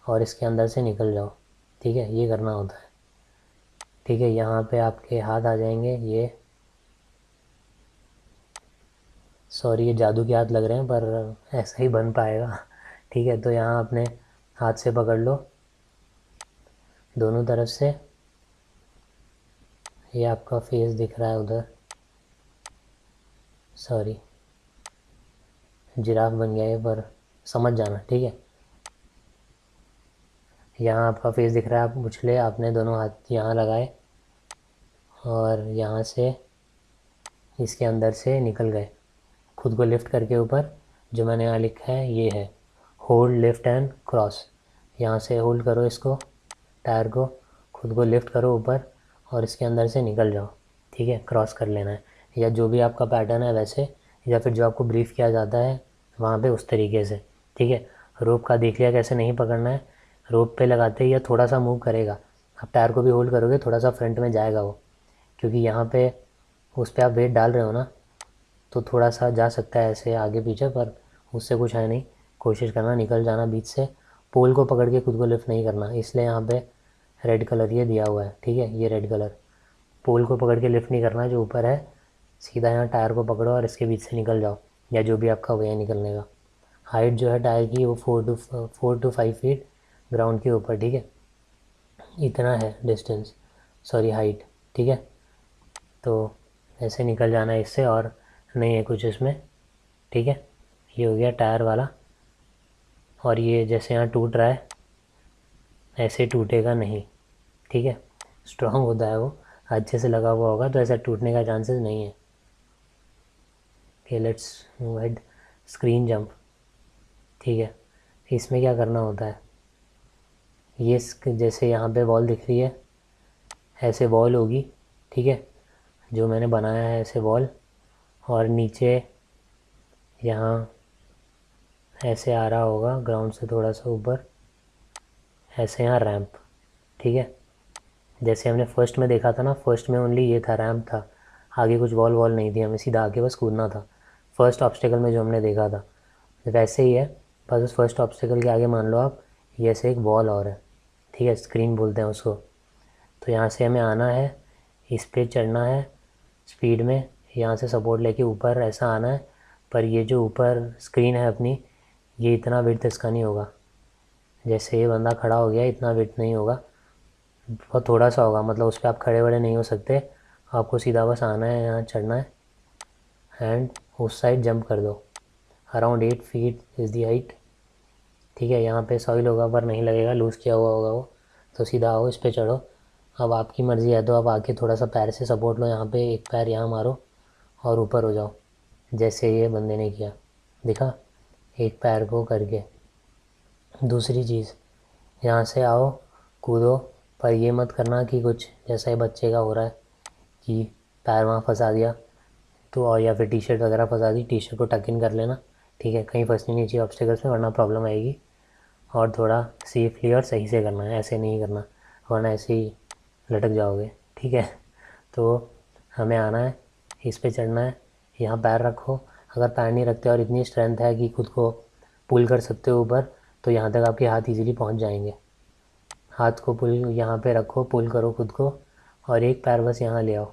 Speaker 1: और इसके अंदर से निकल जाओ, ठीक है, ये करना होता है, ठीक है। यहाँ पे आपके हाथ आ जाएंगे, ये सॉरी ये जादू के हाथ लग रहे हैं पर ऐसा ही बन पाएगा, ठीक है। तो यहाँ अपने हाथ से पकड़ लो दोनों तरफ से, ये आपका फेस दिख रहा है उधर, सॉरी जिराफ बन गया है पर समझ जाना, ठीक है। यहाँ आपका फेस दिख रहा है, आप उछले, आपने दोनों हाथ यहाँ लगाए और यहाँ से इसके अंदर से निकल गए, खुद को लिफ्ट करके ऊपर। जो मैंने यहाँ लिखा है ये है होल्ड लिफ्ट एंड क्रॉस, यहाँ से होल्ड करो इसको, टायर को, खुद को लिफ्ट करो ऊपर और इसके अंदर से निकल जाओ, ठीक है, क्रॉस कर लेना है, या जो भी आपका पैटर्न है वैसे, या फिर जो आपको ब्रीफ किया जाता है वहाँ पे उस तरीके से, ठीक है। रोप का देख लिया कैसे नहीं पकड़ना है, रोप पे लगाते ही या थोड़ा सा मूव करेगा, आप टायर को भी होल्ड करोगे थोड़ा सा फ्रंट में जाएगा वो, क्योंकि यहाँ पे उस पर आप वेट डाल रहे हो ना, तो थोड़ा सा जा सकता है ऐसे आगे पीछे, पर उससे कुछ है नहीं। कोशिश करना निकल जाना बीच से, पोल को पकड़ के खुद को लिफ्ट नहीं करना, इसलिए यहाँ पे रेड कलर ये दिया हुआ है, ठीक है। ये रेड कलर, पोल को पकड़ के लिफ्ट नहीं करना, जो ऊपर है सीधा यहाँ टायर को पकड़ो और इसके बीच से निकल जाओ, या जो भी आपका वे है निकलने का। हाइट जो है टायर की वो 4 to 5 फीट ग्राउंड के ऊपर, ठीक है। इतना है डिस्टेंस, सॉरी हाइट, ठीक है। तो ऐसे निकल जाना है इससे, और नहीं है कुछ इसमें, ठीक है। ये हो गया टायर वाला। और ये जैसे यहाँ टूट रहा है ऐसे टूटेगा नहीं, ठीक है। स्ट्रॉन्ग होता है वो, अच्छे से लगा हुआ होगा तो ऐसा टूटने का चांसेस नहीं है। Okay, let's move head, screen jump, ठीक है। इसमें क्या करना होता है, ये जैसे यहाँ पे वॉल दिख रही है, ऐसे वॉल होगी, ठीक है, जो मैंने बनाया है ऐसे वॉल, और नीचे यहाँ ऐसे आ रहा होगा ग्राउंड से थोड़ा सा ऊपर, ऐसे यहाँ रैंप, ठीक है। जैसे हमने फर्स्ट में देखा था ना, फर्स्ट में ओनली ये था, रैंप था, आगे कुछ वॉल वॉल नहीं थी, हमें सीधा आगे बस कूदना था। फर्स्ट ऑब्स्टेकल में जो हमने देखा था वैसे ही है, बस उस फर्स्ट ऑब्स्टेकल के आगे मान लो आप ये ऐसे एक वॉल और है, ठीक है, स्क्रीन बोलते हैं उसको। तो यहाँ से हमें आना है, इस पर चढ़ना है स्पीड में, यहाँ से सपोर्ट लेके ऊपर ऐसा आना है, पर ये जो ऊपर स्क्रीन है अपनी, ये इतना विड्थ इसका नहीं होगा। जैसे ये बंदा खड़ा हो गया, इतना विड्थ नहीं होगा, बहुत थोड़ा सा होगा, मतलब उस पर आप खड़े वड़े नहीं हो सकते, आपको सीधा बस आना है, यहाँ चढ़ना है एंड उस साइड जंप कर दो। Around 8 feet is the height, ठीक है। यहाँ पे सॉइल होगा पर नहीं लगेगा, लूज़ किया हुआ होगा वो, तो सीधा आओ इस पर चढ़ो। अब आपकी मर्ज़ी है तो आप आके थोड़ा सा पैर से सपोर्ट लो, यहाँ पे एक पैर यहाँ मारो और ऊपर हो जाओ, जैसे ये बंदे ने किया, दिखा, एक पैर को करके। दूसरी चीज़, यहाँ से आओ कूदो, पर ये मत करना कि कुछ जैसा ही बच्चे का हो रहा है कि पैर वहाँ फंसा दिया तो, और या फिर टी शर्ट वगैरह फंसा दी, टी शर्ट को टक इन कर लेना, ठीक है, कहीं फंसनी नहीं चाहिए ऑब्स्टेकल्स में वरना प्रॉब्लम आएगी। और थोड़ा सेफली और सही से करना है, ऐसे नहीं करना वरना ऐसे ही लटक जाओगे, ठीक है। तो हमें आना है, इस पे चढ़ना है, यहाँ पैर रखो, अगर पैर नहीं रखते और इतनी स्ट्रेंथ है कि खुद को पुल कर सकते हो ऊपर, तो यहाँ तक आपके हाथ इजीली पहुँच जाएंगे। हाथ को पुल यहाँ पे रखो, पुल करो खुद को, और एक पैर बस यहाँ ले आओ,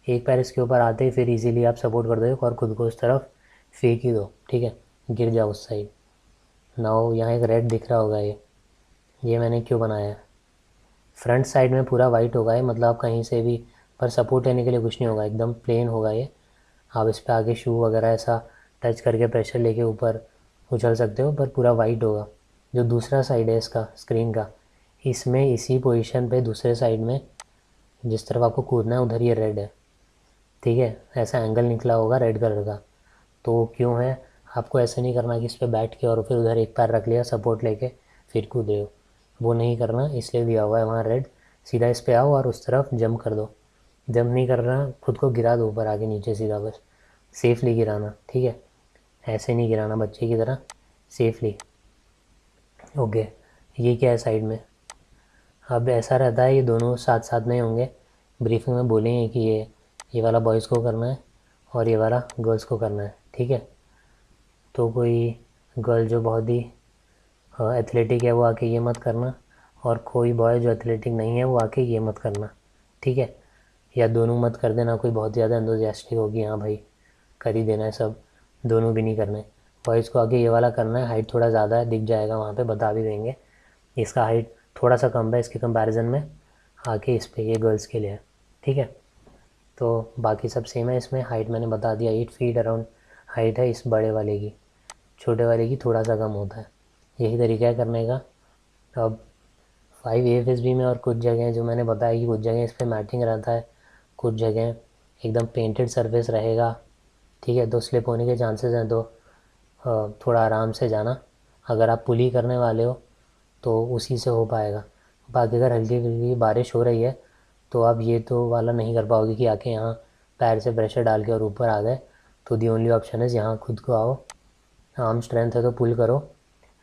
Speaker 1: एक पैर इसके ऊपर आते ही फिर इजीली आप सपोर्ट कर दो और खुद को उस तरफ फेंक ही दो, ठीक है, गिर जाओ उस साइड। नाउ यहाँ एक रेड दिख रहा होगा, ये मैंने क्यों बनाया है, फ्रंट साइड में पूरा वाइट होगा ये, मतलब आप कहीं से भी, पर सपोर्ट लेने के लिए कुछ नहीं होगा, एकदम प्लेन होगा ये। आप इस पर आगे शू वगैरह ऐसा टच करके प्रेशर लेके ऊपर उछल सकते हो, पर पूरा वाइट होगा। जो दूसरा साइड है इसका स्क्रीन का, इसमें इसी पोजीशन पे दूसरे साइड में जिस तरफ आपको कूदना है उधर ये रेड है, ठीक है, ऐसा एंगल निकला होगा रेड कलर का। तो क्यों है, आपको ऐसे नहीं करना कि इस पर बैठ के और फिर उधर एक पैर रख लिया सपोर्ट लेके फिर कूद रहे हो, वो नहीं करना, इसलिए दिया हुआ है वहाँ रेड। सीधा इस पर आओ और उस तरफ जंप कर दो, जंप नहीं कर रहा, खुद को गिरा दो ऊपर आगे नीचे सीधा, बस सेफली गिराना, ठीक है, ऐसे नहीं गिराना बच्चे की तरह, सेफली। ओके, ये क्या है साइड में, अब ऐसा रहता है ये दोनों साथ साथ में होंगे, ब्रीफिंग में बोलेंगे कि ये वाला बॉयज़ को करना है और ये वाला गर्ल्स को करना है, ठीक है। तो कोई गर्ल जो बहुत ही एथलेटिक है वो आके ये मत करना, और कोई बॉय जो एथलेटिक नहीं है वो आके ये मत करना, ठीक है। या दोनों मत कर देना, कोई बहुत ज़्यादा एंथुसियास्टिक होगी, हाँ भाई कर ही देना है सब, दोनों भी नहीं करने। बॉयज़ को आगे ये वाला करना है, हाइट थोड़ा ज़्यादा है, दिख जाएगा वहाँ पे, बता भी देंगे, इसका हाइट थोड़ा सा कम है इसके कंपैरिजन में, आके इस पर ये गर्ल्स के लिए है, ठीक है। तो बाकी सब सेम है, इसमें हाइट मैंने बता दिया 8 फीट अराउंड हाइट है इस बड़े वाले की, छोटे वाले की थोड़ा सा कम होता है, यही तरीका है करने का। अब 5 AFSB में और कुछ जगह जो मैंने बताया कि कुछ जगह इस पर मैटिंग रहता है, कुछ जगह एकदम पेंटेड सरफेस रहेगा, ठीक है, तो स्लिप होने के चांसेस हैं, तो थोड़ा आराम से जाना, अगर आप पुली करने वाले हो तो उसी से हो पाएगा। बाकी अगर हल्की हल्की बारिश हो रही है तो आप ये तो वाला नहीं कर पाओगे कि आके यहाँ पैर से प्रेशर डाल के और ऊपर आ गए, तो दी ओनली ऑप्शन है यहाँ खुद को आओ, आर्म स्ट्रेंथ है तो पुल करो,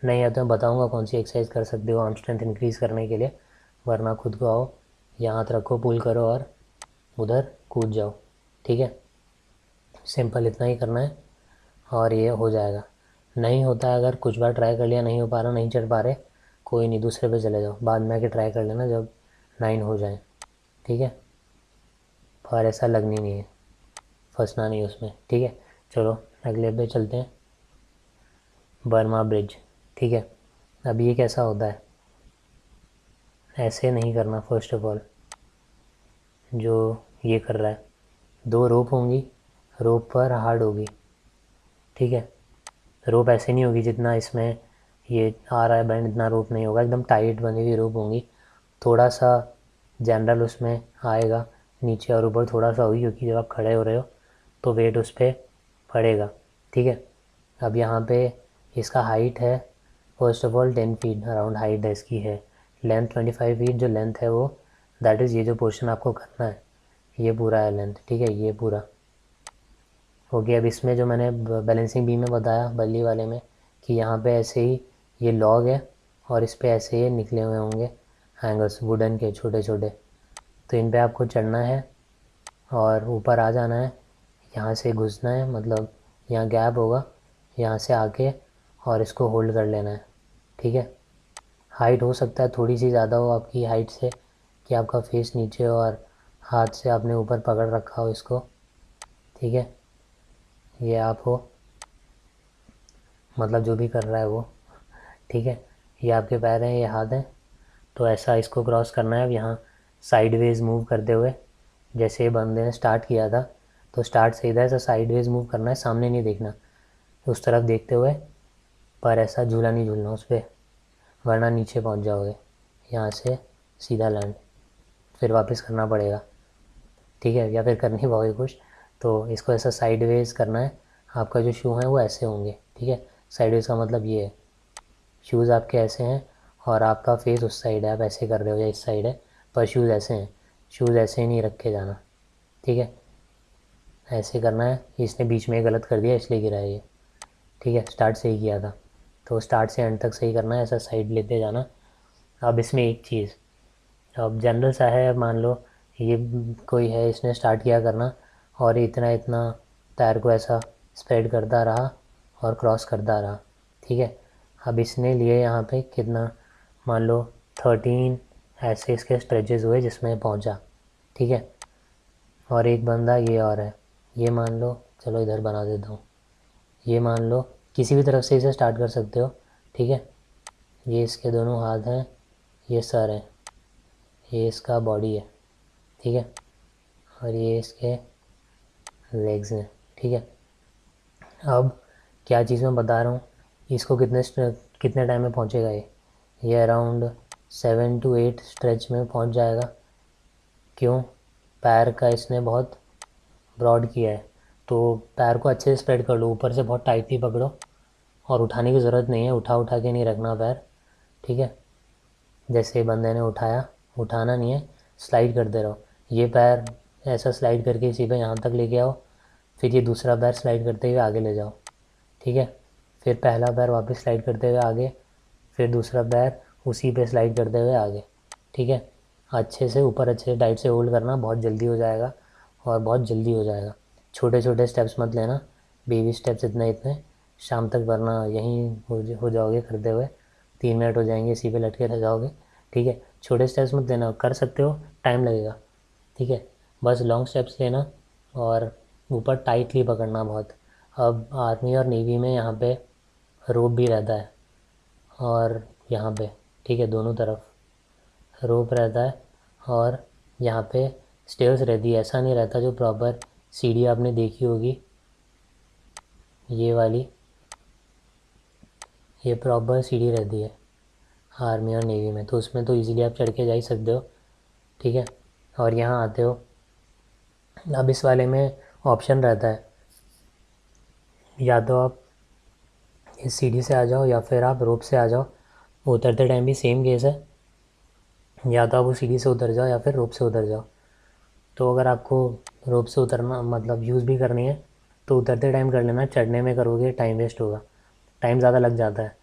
Speaker 1: नहीं है तो मैं बताऊँगा कौन सी एक्सरसाइज कर सकते हो आर्म स्ट्रेंथ इंक्रीज़ करने के लिए, वरना खुद को आओ, यहाँ हाथ रखो, पुल करो और उधर कूद जाओ, ठीक है। सिंपल इतना ही करना है और ये हो जाएगा। नहीं होता है, अगर कुछ बार ट्राई कर लिया नहीं हो पा रहा, नहीं चढ़ पा रहे, कोई नहीं, दूसरे पे चले जाओ, बाद में आके ट्राई कर लेना जब 9 हो जाए, ठीक है। पर ऐसा लगनी नहीं है, फंसना नहीं उसमें, ठीक है। चलो अगले पे चलते हैं, बर्मा ब्रिज, ठीक है। अब ये कैसा होता है, ऐसे नहीं करना फर्स्ट ऑफ ऑल, जो ये कर रहा है, 2 रोप होंगी, रोप पर हार्ड होगी, ठीक है। रोप ऐसे नहीं होगी जितना इसमें ये आ रहा है बैंड, इतना रोप नहीं होगा, एकदम टाइट बनी हुई रोप होंगी, थोड़ा सा जनरल उसमें आएगा नीचे और ऊपर थोड़ा सा होगी, क्योंकि जब आप खड़े हो रहे हो तो वेट उस पर पड़ेगा, ठीक है। अब यहाँ पे इसका हाइट है first of all 10 feet around height है इसकी, है लेंथ 25 फीट, जो लेंथ है वो दैट इज़ ये जो पोर्शन आपको करना है ये पूरा है लेंथ, ठीक है, ये पूरा हो गया। अब इसमें जो मैंने बैलेंसिंग बीम में बताया बल्ली वाले में कि यहाँ पे ऐसे ही ये लॉग है और इस पे ऐसे ही निकले हुए होंगे हैंगर्स वुडन के छोटे छोटे, तो इन पे आपको चढ़ना है और ऊपर आ जाना है, यहाँ से घुसना है, मतलब यहाँ गैप होगा, यहाँ से आके और इसको होल्ड कर लेना है, ठीक है। हाइट हो सकता है थोड़ी सी ज़्यादा हो आपकी हाइट से, कि आपका फेस नीचे हो और हाथ से आपने ऊपर पकड़ रखा हो इसको, ठीक है। ये आप हो, मतलब जो भी कर रहा है वो, ठीक है। ये आपके पैर हैं, ये हाथ हैं, तो ऐसा इसको क्रॉस करना है। अब यहाँ साइडवेज मूव करते हुए, जैसे ये बंदे ने स्टार्ट किया था तो स्टार्ट से इधर ऐसा साइडवेज मूव करना है, सामने नहीं देखना, उस तरफ देखते हुए, पर ऐसा झूला नहीं झूलना उस पर, वरना नीचे पहुँच जाओगे, यहाँ से सीधा लैंड, फिर वापस करना पड़ेगा, ठीक है, या फिर कर नहीं पाओगे कुछ, तो इसको ऐसा साइडवेज करना है। आपका जो शू है वो ऐसे होंगे, ठीक है, साइडवेज का मतलब ये है, शूज़ आपके ऐसे हैं और आपका फेस उस साइड है, आप ऐसे कर रहे हो या इस साइड है, पर शूज़ ऐसे हैं, शूज़ ऐसे ही नहीं रखे जाना, ठीक है, ऐसे करना है। इसने बीच में गलत कर दिया इसलिए गिरा है ये, ठीक है, स्टार्ट से ही किया था, तो स्टार्ट से एंड तक सही करना है, ऐसा साइड लेते जाना। अब इसमें एक चीज़, अब जनरल सा है, अब मान लो ये कोई है, इसने स्टार्ट किया करना और इतना इतना पैर को ऐसा स्प्रेड करता रहा और क्रॉस करता रहा, ठीक है। अब इसने लिए यहाँ पे कितना, मान लो 13 ऐसे इसके स्ट्रेचेस हुए जिसमें पहुँचा, ठीक है। और एक बंदा ये और है, ये मान लो, चलो इधर बना देता हूँ, ये मान लो किसी भी तरफ से इसे स्टार्ट कर सकते हो, ठीक है। ये इसके दोनों हाथ हैं, ये सर है, ये इसका बॉडी है, ठीक है, और ये इसके लेग्स हैं, ठीक है। अब क्या चीज़ मैं बता रहा हूँ, इसको कितने टाइम में पहुँचेगा ये अराउंड 7 to 8 स्ट्रेच में पहुँच जाएगा। क्यों, पैर का इसने बहुत ब्रॉड किया है, तो पैर को अच्छे से स्प्रेड कर लो, ऊपर से बहुत टाइटली पकड़ो और उठाने की ज़रूरत नहीं है, उठा उठा के नहीं रखना पैर, ठीक है। जैसे बंदे ने उठाया, उठाना नहीं है, स्लाइड करते रहो, ये पैर ऐसा स्लाइड करके इसी पे यहाँ तक लेके आओ, फिर ये दूसरा पैर स्लाइड करते हुए आगे ले जाओ, ठीक है। फिर पहला पैर वापस स्लाइड करते हुए आगे, फिर दूसरा पैर उसी पे स्लाइड करते हुए आगे, ठीक है। अच्छे से ऊपर अच्छे से टाइट से होल्ड करना, बहुत जल्दी हो जाएगा और बहुत जल्दी हो जाएगा। छोटे छोटे स्टेप्स मत लेना, बेबी स्टेप्स इतने इतने, शाम तक वरना यहीं हो जाओगे करते हुए, 3 मिनट हो जाएंगे इसी पे लटके रह जाओगे, ठीक है। छोटे स्टेप्स मत लेना, कर सकते हो, टाइम लगेगा, ठीक है, बस लॉन्ग स्टेप्स लेना और ऊपर टाइटली पकड़ना बहुत। अब आर्मी और नेवी में यहाँ पे रोप भी रहता है और यहाँ पे, ठीक है, दोनों तरफ रोप रहता है और यहाँ पे स्टेयर्स रहती है, ऐसा नहीं रहता जो प्रॉपर सीढ़ी आपने देखी होगी ये वाली, ये प्रॉपर सीढ़ी रहती है आर्मी और नेवी में, तो उसमें तो इजीली आप चढ़ के जा ही सकते हो, ठीक है। और यहाँ आते हो, अब इस वाले में ऑप्शन रहता है, या तो आप इस सीढ़ी से आ जाओ या फिर आप रोप से आ जाओ, उतरते टाइम भी सेम केस है, या तो आप उस सीढ़ी से उतर जाओ या फिर रोप से उतर जाओ। तो अगर आपको रोप से उतरना मतलब यूज़ भी करनी है तो उतरते टाइम कर लेना, चढ़ने में करोगे टाइम वेस्ट होगा, टाइम ज़्यादा लग जाता है,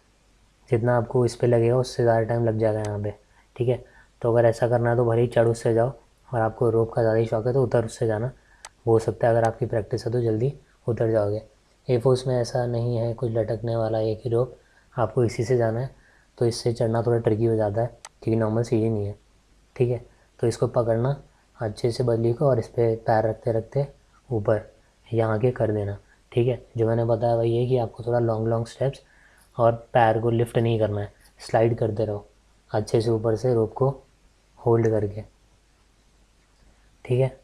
Speaker 1: जितना आपको इस पे लगेगा उससे ज़्यादा टाइम लग जाएगा यहाँ पे, ठीक है। तो अगर ऐसा करना है तो भले ही चढ़ उससे जाओ, और आपको रोप का ज़्यादा ही शौक है तो उतर उससे जाना। हो सकता है अगर आपकी प्रैक्टिस है तो जल्दी उतर जाओगे। A4 में ऐसा नहीं है कुछ लटकने वाला एक ही रोप, आपको इसी से जाना है। तो इससे चढ़ना थोड़ा ट्रिकी हो जाता है क्योंकि नॉर्मल सीढ़ी नहीं है, ठीक है। तो इसको पकड़ना अच्छे से बल्ली को, और इस पर पैर रखते रखते ऊपर यहाँ के कर देना, ठीक है। जो मैंने बताया वही है कि आपको थोड़ा लॉन्ग लॉन्ग स्टेप्स, और पैर को लिफ्ट नहीं करना है, स्लाइड करते रहो अच्छे से ऊपर से रोप को होल्ड करके, ठीक है।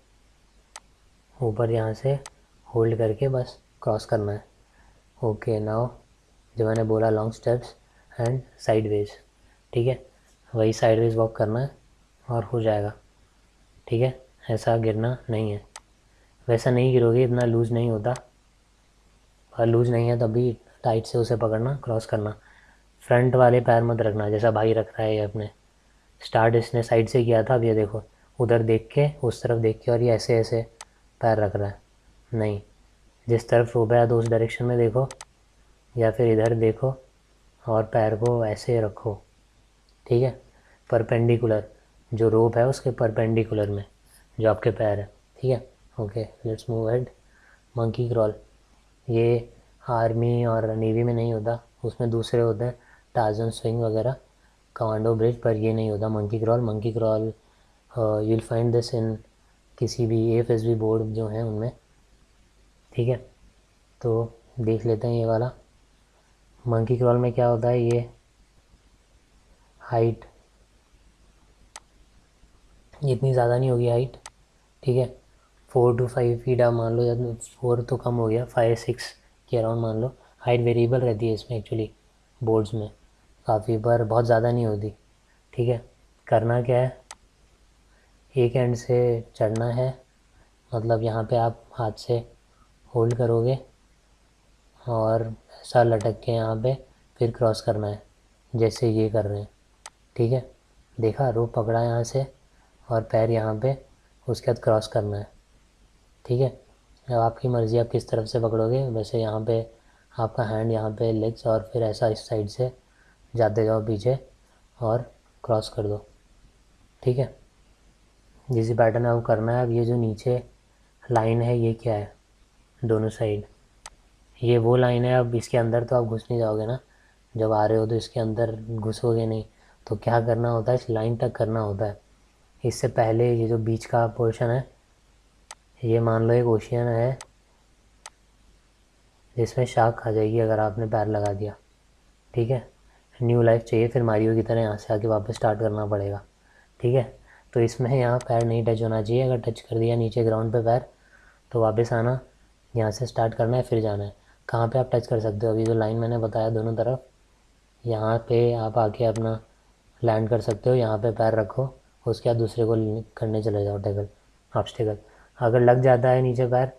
Speaker 1: ऊपर यहाँ से होल्ड करके बस क्रॉस करना है। ओके, नाउ जो मैंने बोला लॉन्ग स्टेप्स एंड साइडवेज, ठीक है, वही साइडवेज वॉक करना है और हो जाएगा, ठीक है। ऐसा गिरना नहीं है, वैसा नहीं गिरोगे, इतना लूज़ नहीं होता, और लूज़ नहीं है तभी टाइट से उसे पकड़ना, क्रॉस करना। फ्रंट वाले पैर मत रखना जैसा भाई रख रहा है ये अपने। स्टार्ट इसने साइड से किया था, अब ये देखो उधर देख के, उस तरफ देख के, और ये ऐसे ऐसे पैर रख रहा है। नहीं, जिस तरफ रोप है तो उस डायरेक्शन में देखो, या फिर इधर देखो और पैर को ऐसे रखो, ठीक है, परपेंडिकुलर, जो रोप है उसके परपेंडिकुलर में जो आपके पैर है, ठीक है। Okay, let's move head. Monkey crawl, ये आर्मी और नेवी में नहीं होता, उसमें दूसरे होते हैं, टार्जन स्विंग वगैरह, कमांडो ब्रिज, पर ये नहीं होता monkey crawl. Monkey crawl you will find this in किसी भी AFSB बोर्ड जो हैं उनमें, ठीक है। तो देख लेते हैं ये वाला मंकी क्रॉल में क्या होता है। ये हाइट इतनी ज़्यादा नहीं होगी हाइट, ठीक है, 4 to 5 फीट आप मान लो, या 4 तो कम हो गया, 5-6 के अराउंड मान लो। हाइट वेरिएबल रहती है इसमें एक्चुअली बोर्ड्स में काफ़ी, पर बहुत ज़्यादा नहीं होती, ठीक है। करना क्या है, एक एंड से चढ़ना है, मतलब यहाँ पे आप हाथ से होल्ड करोगे और ऐसा लटक के यहाँ पे फिर क्रॉस करना है जैसे ये कर रहे हैं, ठीक है। देखा, रोप पकड़ा यहाँ से और पैर यहाँ पे, उसके बाद क्रॉस करना है, ठीक है। अब आपकी मर्ज़ी आप किस तरफ से पकड़ोगे, वैसे यहाँ पे आपका हैंड यहाँ पे लेग्स, और फिर ऐसा इस साइड से जाते जाओ पीछे और क्रॉस कर दो, ठीक है। जिस पैटर्न आपको करना है। अब ये जो नीचे लाइन है ये क्या है, दोनों साइड, ये वो लाइन है। अब इसके अंदर तो आप घुस नहीं जाओगे ना, जब आ रहे हो तो इसके अंदर घुसोगे नहीं, तो क्या करना होता है, इस लाइन तक करना होता है। इससे पहले ये जो बीच का पोर्शन है, ये मान लो एक ओशियन है जिसमें शार्क आ जाएगी अगर आपने पैर लगा दिया, ठीक है। न्यू लाइफ चाहिए, फिर मारियो की तरह यहाँ से आके वापस स्टार्ट करना पड़ेगा, ठीक है। तो इसमें यहाँ पैर नहीं टच होना चाहिए, अगर टच कर दिया नीचे ग्राउंड पे पैर तो वापस आना, यहाँ से स्टार्ट करना है, फिर जाना है। कहाँ पे आप टच कर सकते हो, अभी जो लाइन मैंने बताया दोनों तरफ, यहाँ पे आप आके अपना लैंड कर सकते हो, यहाँ पे पैर रखो, उसके बाद दूसरे को करने चले जाओ टैकल, ऑब्स्टिकल। अगर लग जाता है नीचे पैर,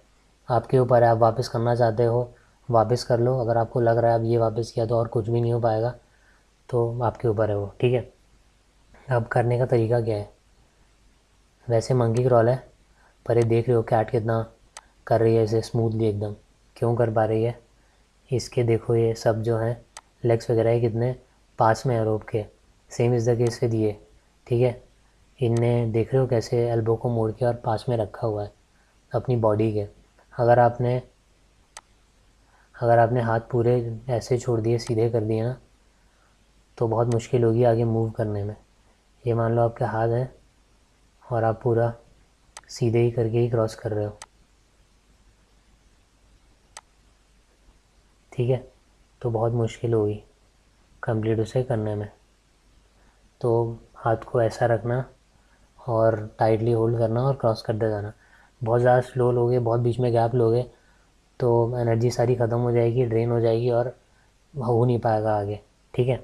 Speaker 1: आपके ऊपर है, आप वापस करना चाहते हो वापस कर लो, अगर आपको लग रहा है अब ये वापस किया तो और कुछ भी नहीं हो पाएगा तो आपके ऊपर है वो, ठीक है। अब करने का तरीका क्या है, वैसे मंकी क्रॉल है, पर ये देख रहे हो कैट कितना कर रही है इसे स्मूथली एकदम, क्यों कर पा रही है, इसके देखो ये सब जो हैं लेग्स वगैरह कितने पास में है रोप के, सेम इस द केस विद ये, ठीक है। इनने देख रहे हो कैसे एल्बो को मोड़ के और पास में रखा हुआ है अपनी बॉडी के। अगर आपने हाथ पूरे ऐसे छोड़ दिए, सीधे कर दिए ना, तो बहुत मुश्किल होगी आगे मूव करने में। ये मान लो आपके हाथ हैं और आप पूरा सीधे ही करके ही क्रॉस कर रहे हो, ठीक है, तो बहुत मुश्किल होगी कंप्लीट उसे करने में। तो हाथ को ऐसा रखना और टाइटली होल्ड करना और क्रॉस करते जाना। बहुत ज़्यादा स्लो लोगे, बहुत बीच में गैप लोगे तो एनर्जी सारी ख़त्म हो जाएगी, ड्रेन हो जाएगी और हो नहीं पाएगा आगे, ठीक है।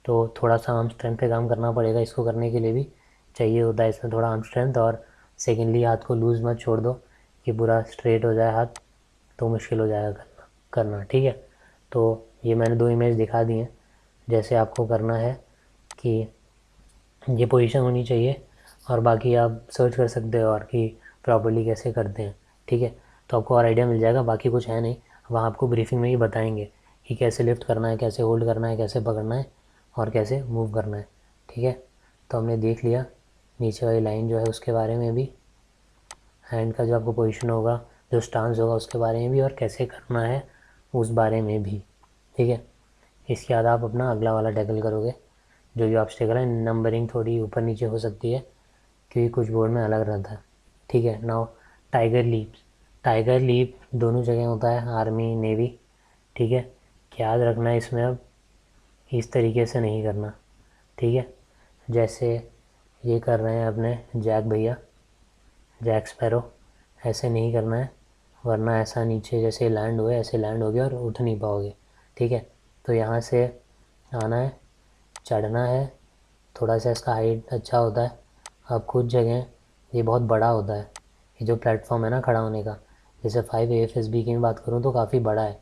Speaker 1: तो थोड़ा सा आर्म स्ट्रेंथ पे काम करना पड़ेगा, इसको करने के लिए भी चाहिए होता है इसमें थोड़ा आर्म स्ट्रेंथ। और सेकेंडली हाथ को लूज़ मत छोड़ दो कि पूरा स्ट्रेट हो जाए हाथ, तो मुश्किल हो जाएगा करना, ठीक है। तो ये मैंने 2 इमेज दिखा दी हैं, जैसे आपको करना है कि ये पोजीशन होनी चाहिए, और बाकी आप सर्च कर सकते हो और कि प्रॉपर्ली कैसे करते हैं, ठीक है। तो आपको और आइडिया मिल जाएगा, बाकी कुछ है नहीं, वहाँ आपको ब्रीफिंग में ही बताएंगे कि कैसे लिफ्ट करना है, कैसे होल्ड करना है, कैसे पकड़ना है और कैसे मूव करना है। ठीक है, तो हमने देख लिया नीचे वाली लाइन जो है उसके बारे में भी, हैंड का जो आपको पोजीशन होगा, जो स्टांस होगा उसके बारे में भी, और कैसे करना है उस बारे में भी। ठीक है, इसके बाद आप अपना अगला वाला टैकल करोगे। जो जो ऑब्स्टेकल है, नंबरिंग थोड़ी ऊपर नीचे हो सकती है क्योंकि कुछ बोर्ड में अलग रहता है। ठीक है, now tiger leap. Tiger leap दोनों जगह होता है, आर्मी नेवी। ठीक है, क्या याद रखना है इसमें, अब इस तरीके से नहीं करना। ठीक है, जैसे ये कर रहे हैं अपने जैक भैया, जैक स्पैरो, ऐसे नहीं करना है, वरना ऐसा नीचे जैसे लैंड हुए ऐसे लैंड हो गया और उठ नहीं पाओगे। ठीक है, तो यहाँ से आना है, चढ़ना है, थोड़ा सा इसका हाइट अच्छा होता है। अब कुछ जगह ये बहुत बड़ा होता है, ये जो प्लेटफॉर्म है ना खड़ा होने का, जैसे 5 AFSB की मैं बात करूँ तो काफ़ी बड़ा है।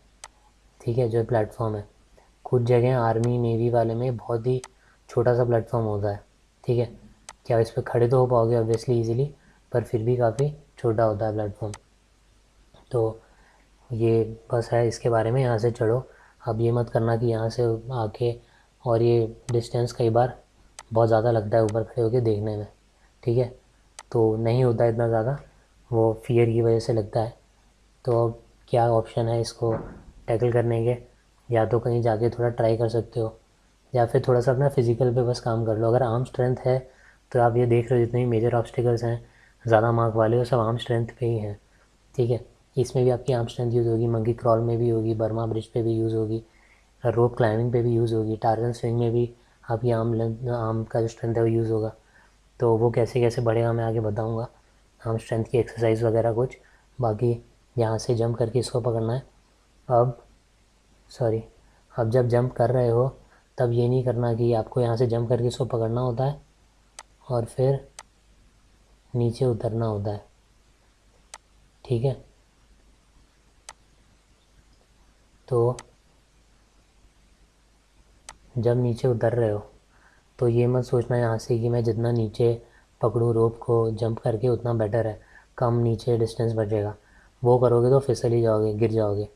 Speaker 1: ठीक है, जो प्लेटफॉर्म है, कुछ जगह आर्मी नेवी वाले में बहुत ही छोटा सा प्लेटफॉर्म होता है। ठीक है, क्या इस पर खड़े तो हो पाओगे ऑब्वियसली ईजिली, पर फिर भी काफ़ी छोटा होता है प्लेटफॉर्म। तो ये बस है इसके बारे में, यहाँ से चढ़ो। अब ये मत करना कि यहाँ से आके, और ये डिस्टेंस कई बार बहुत ज़्यादा लगता है ऊपर खड़े होके देखने में। ठीक है, तो नहीं होता इतना ज़्यादा, वो फियर की वजह से लगता है। तो अब क्या ऑप्शन है इसको टैकल करने के, या तो कहीं जाके थोड़ा ट्राई कर सकते हो, या फिर थोड़ा सा अपना फिज़िकल पे बस काम कर लो। अगर आर्म स्ट्रेंथ है तो आप ये देख रहे हो जितने भी मेजर ऑब्स्टिकल्स हैं ज़्यादा मार्क वाले, वो सब आर्म स्ट्रेंथ पे ही हैं। ठीक है, इसमें भी आपकी आर्म स्ट्रेंथ यूज़ होगी, मंकी क्रॉल में भी होगी, बर्मा ब्रिज पे भी यूज़ होगी, रोप क्लाइंबिंग पे भी यूज़ होगी, टार्जन स्विंग में भी आपकी आर्म का जो स्ट्रेंथ है वो यूज़ होगा। तो वो कैसे कैसे बढ़ेगा मैं आगे बताऊँगा, आर्म स्ट्रेंथ की एक्सरसाइज वगैरह कुछ। बाकी यहाँ से जंप करके इसको पकड़ना है। अब जब जंप कर रहे हो तब ये नहीं करना कि आपको यहाँ से जंप करके इसको पकड़ना होता है और फिर नीचे उतरना होता है। ठीक है, तो जब नीचे उतर रहे हो तो ये मत सोचना यहाँ से कि मैं जितना नीचे पकड़ूँ रोप को जंप करके उतना बेटर है, कम नीचे डिस्टेंस बचेगा। वो करोगे तो फिसल ही जाओगे, गिर जाओगे।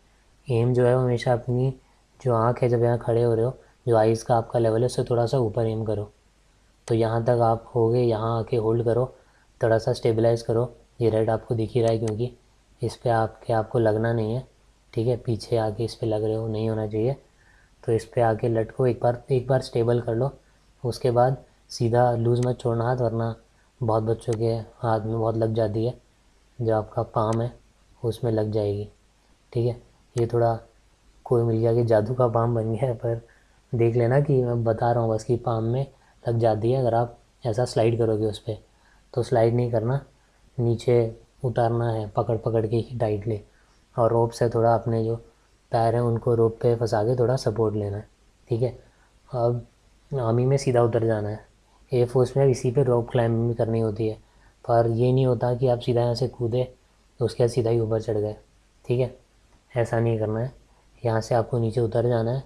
Speaker 1: एम जो है वो हमेशा अपनी जो आँख है, जब यहाँ खड़े हो रहे हो, जो आइज़ का आपका लेवल है उससे थोड़ा सा ऊपर एम करो। तो यहाँ तक आप होगे, यहाँ आके होल्ड करो, थोड़ा सा स्टेबलाइज़ करो। ये रेड आपको दिख ही रहा है क्योंकि इस पर आपको लगना नहीं है। ठीक है, पीछे आके इस पर लग रहे हो, नहीं होना चाहिए। तो इस पर आके लटको, एक बार स्टेबल कर लो, उसके बाद सीधा लूज़ मत छोड़ना हाथ, वरना बहुत बच्चों के हाथ में बहुत लग जाती है, जो आपका पाम है उसमें लग जाएगी। ठीक है, ये थोड़ा कोई मिल गया कि जादू का पाम बन गया है, पर देख लेना कि मैं बता रहा हूँ बस कि पाम में लग जाती है अगर आप ऐसा स्लाइड करोगे उस पर। तो स्लाइड नहीं करना, नीचे उतारना है पकड़ पकड़ के ही टाइटली, और रोप से थोड़ा अपने जो पैर हैं उनको रोप पे फंसा के थोड़ा सपोर्ट लेना है। ठीक है, अब आर्मी में सीधा उतर जाना है। एयर फोर्स में इसी पे रोप क्लाइंबिंग भी करनी होती है, पर ये नहीं होता कि आप सीधा यहाँ से कूदे तो उसके बाद सीधा ही ऊपर चढ़ गए। ठीक है, ऐसा नहीं करना है, यहाँ से आपको नीचे उतर जाना है।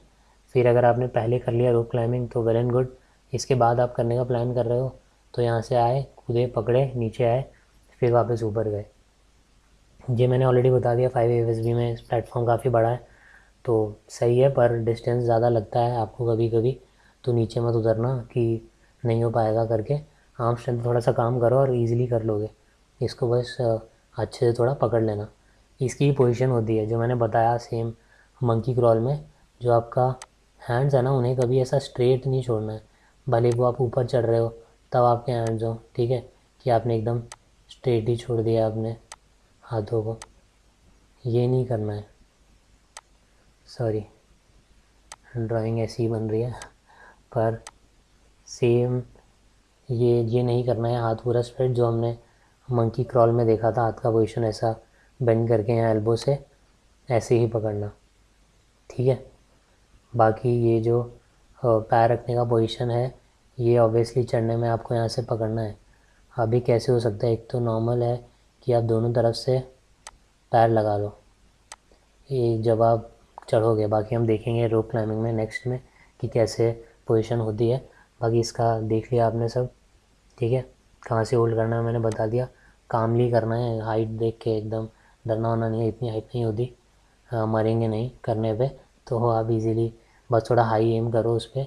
Speaker 1: फिर अगर आपने पहले कर लिया रोप क्लाइंबिंग तो वेल एंड गुड, इसके बाद आप करने का प्लान कर रहे हो तो यहाँ से आए, कूदे, पकड़े, नीचे आए, फिर वापस ऊपर गए। ये मैंने ऑलरेडी बता दिया, 5 AFSB में प्लेटफॉर्म काफ़ी बड़ा है तो सही है, पर डिस्टेंस ज़्यादा लगता है आपको कभी कभी, तो नीचे मत उतरना कि नहीं हो पाएगा करके। आर्म स्ट्रेंथ थोड़ा सा काम करो और इजीली कर लोगे इसको, बस अच्छे से थोड़ा पकड़ लेना। इसकी पोजीशन होती है जो मैंने बताया सेम मंकी क्रॉल में, जो आपका हैंड्स है ना उन्हें कभी ऐसा स्ट्रेट नहीं छोड़ना है, भले वो आप ऊपर चढ़ रहे हो तब आपके हैंड्स हो। ठीक है, कि आपने एकदम स्ट्रेट ही छोड़ दिया अपने हाथों को, ये नहीं करना है। सॉरी, ड्राइंग ऐसी ही बन रही है, पर सेम ये नहीं करना है। हाथ पूरा स्प्रेड, जो हमने मंकी क्रॉल में देखा था, हाथ का पोजीशन ऐसा बेंड करके यहाँ एल्बो से ऐसे ही पकड़ना। ठीक है, बाकी ये जो पैर रखने का पोजीशन है ये ऑब्वियसली चढ़ने में आपको यहाँ से पकड़ना है। अभी कैसे हो सकता है, एक तो नॉर्मल है कि आप दोनों तरफ से पैर लगा लो ये जब आप चढ़ोगे। बाकी हम देखेंगे रोप क्लाइंबिंग में नेक्स्ट में कि कैसे पोजीशन होती है। बाकी इसका देख लिया आपने सब। ठीक है, कहाँ से होल्ड करना है मैंने बता दिया, कामली करना है, हाइट देख के एकदम, डरना होना नहीं है, इतनी हाइट नहीं होती, मरेंगे नहीं करने पे, तो आप इजीली बस थोड़ा हाई एम करो उस पर,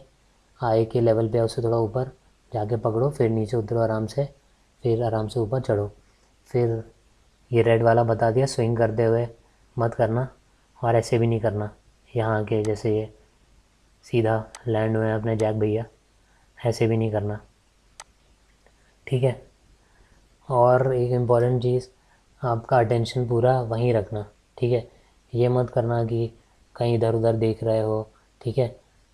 Speaker 1: हाई के लेवल पे उससे थोड़ा ऊपर जाके पकड़ो, फिर नीचे उतरो आराम से, फिर आराम से ऊपर चढ़ो। फिर ये रेड वाला बता दिया, स्विंग करते हुए मत करना, और ऐसे भी नहीं करना यहाँ के जैसे ये सीधा लैंड हुए अपने जैक भैया, ऐसे भी नहीं करना, ठीक है। और एक इम्पॉर्टेंट चीज़, आपका अटेंशन पूरा वहीं रखना, ठीक है। ये मत करना कि कहीं इधर उधर देख रहे हो, ठीक है,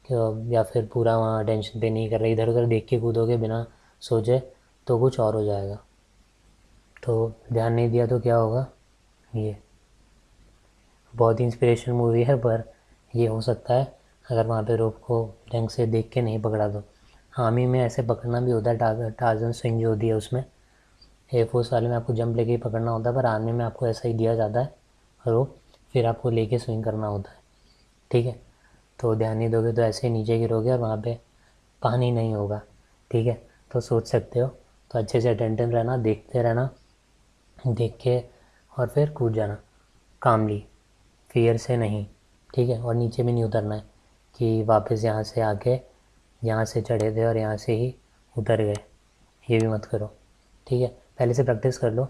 Speaker 1: या फिर पूरा वहाँ अटेंशन पे नहीं कर रहे, इधर उधर देख के कूदोगे बिना सोचे तो कुछ और हो जाएगा। तो ध्यान नहीं दिया तो क्या होगा, ये बहुत ही इंस्पिरेशनल मूवी है, पर ये हो सकता है अगर वहाँ पे रोप को ढंग से देख के नहीं पकड़ा तो। आर्मी में ऐसे पकड़ना भी होता है, टार्जन स्विंग जो होती है उसमें, एयरफोर्स वाले में आपको जंप लेके ही पकड़ना होता है, पर आर्मी में आपको ऐसा ही दिया जाता है रोप, फिर आपको लेके स्विंग करना होता है, ठीक है। तो ध्यान नहीं दोगे तो ऐसे ही नीचे गिरोगे और वहाँ पे पानी नहीं होगा, ठीक है। तो सोच सकते हो, तो अच्छे से अटेंटिव रहना, देखते रहना, देख के और फिर कूद जाना कामली, फियर से नहीं, ठीक है। और नीचे भी नहीं उतरना है कि वापस यहाँ से आके यहाँ से चढ़े थे और यहाँ से ही उतर गए, ये भी मत करो, ठीक है। पहले से प्रैक्टिस कर लो,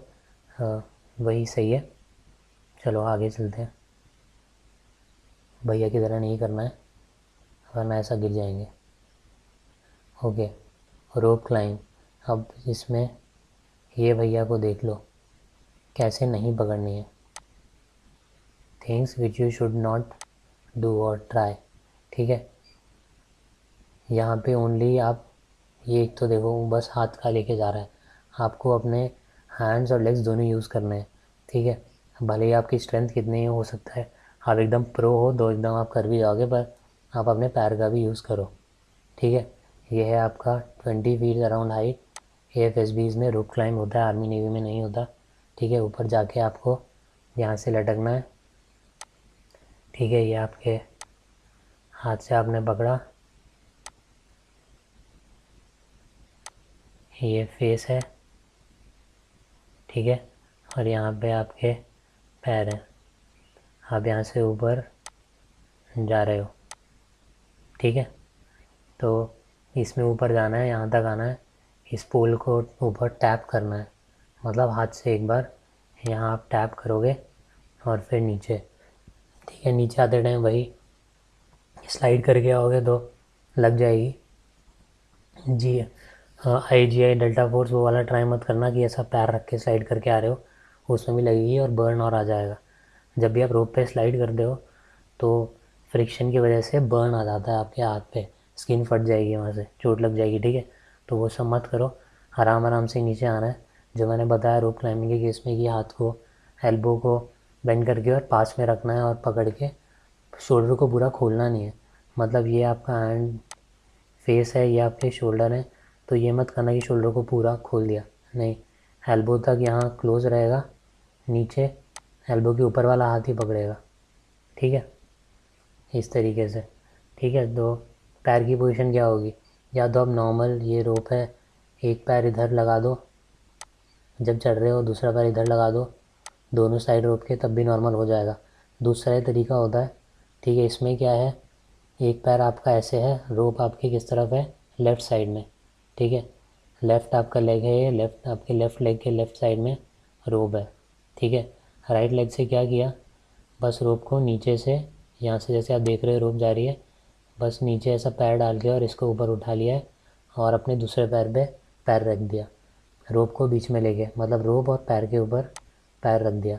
Speaker 1: वही सही है। चलो आगे चलते हैं, भैया की तरह नहीं करना है वरना ऐसा गिर जाएंगे। ओके, रोप क्लाइंब। अब इसमें ये भैया को देख लो कैसे नहीं पकड़नी है, things which you should not do और ट्राई, ठीक है। यहाँ पे ओनली आप ये एक तो देखो बस हाथ का लेके जा रहा है, आपको अपने हैंड्स और लेग्स दोनों यूज़ करने हैं, ठीक है। भले ही आपकी स्ट्रेंथ कितनी हो सकता है आप एकदम प्रो हो तो एकदम आप कर भी जाओगे, पर आप अपने पैर का भी यूज़ करो, ठीक है। ये है आपका 20 फीट अराउंड हाइट, AFSBs में रोप क्लाइंब होता है, आर्मी नेवी में नहीं होता, ठीक है। ऊपर जाके आपको यहाँ से लटकना है, ठीक है। ये आपके हाथ से आपने पकड़ा, ये फेस है, ठीक है। और यहाँ पे आपके पैर हैं, आप यहाँ से ऊपर जा रहे हो, ठीक है। तो इसमें ऊपर जाना है, यहाँ तक आना है, इस पोल को ऊपर टैप करना है, मतलब हाथ से एक बार यहाँ आप टैप करोगे और फिर नीचे, ठीक है। नीचे आते टाइम वही स्लाइड करके आओगे तो लग जाएगी जी। IGI डेल्टा फोर्स वो वाला ट्राई मत करना कि ऐसा पैर रख के स्लाइड करके आ रहे हो, उसमें भी लगेगी और बर्न और आ जाएगा। जब भी आप रोप पे स्लाइड करते हो तो फ्रिक्शन की वजह से बर्न आ जाता है आपके हाथ पे, स्किन फट जाएगी, वहाँ से चोट लग जाएगी, ठीक है। तो वो सब मत करो, आराम आराम से नीचे आना है। जो मैंने बताया रोप क्लाइंबिंग के केस में कि हाथ को एल्बो को बेंड करके और पास में रखना है और पकड़ के शोल्डर को पूरा खोलना नहीं है, मतलब ये आपका हैंड फेस है, ये आपके शोल्डर है, तो ये मत करना कि शोल्डर को पूरा खोल दिया, नहीं, एल्बो तक यहाँ क्लोज रहेगा, नीचे एल्बो के ऊपर वाला हाथ ही पकड़ेगा, ठीक है, इस तरीके से, ठीक है। तो पैर की पोजीशन क्या होगी, या तो अब नॉर्मल ये रोप है, एक पैर इधर लगा दो, जब चढ़ रहे हो दूसरा पैर इधर लगा दो, दोनों साइड रोप के, तब भी नॉर्मल हो जाएगा। दूसरा तरीका होता है, ठीक है, इसमें क्या है, एक पैर आपका ऐसे है, रोप आपके किस तरफ है, लेफ़्ट साइड में, ठीक है। लेफ़्ट आपका लेग है, ये लेफ़्ट आपके लेफ़्ट लेग के लेफ़्ट साइड में रोप है, ठीक है। राइट लेग से क्या किया, बस रोप को नीचे से, यहाँ से जैसे आप देख रहे हो रोप जा रही है, बस नीचे ऐसा पैर डाल के और इसको ऊपर उठा लिया है और अपने दूसरे पैर पे पैर रख दिया, रोप को बीच में लेके, मतलब रोप और पैर के ऊपर पैर रख दिया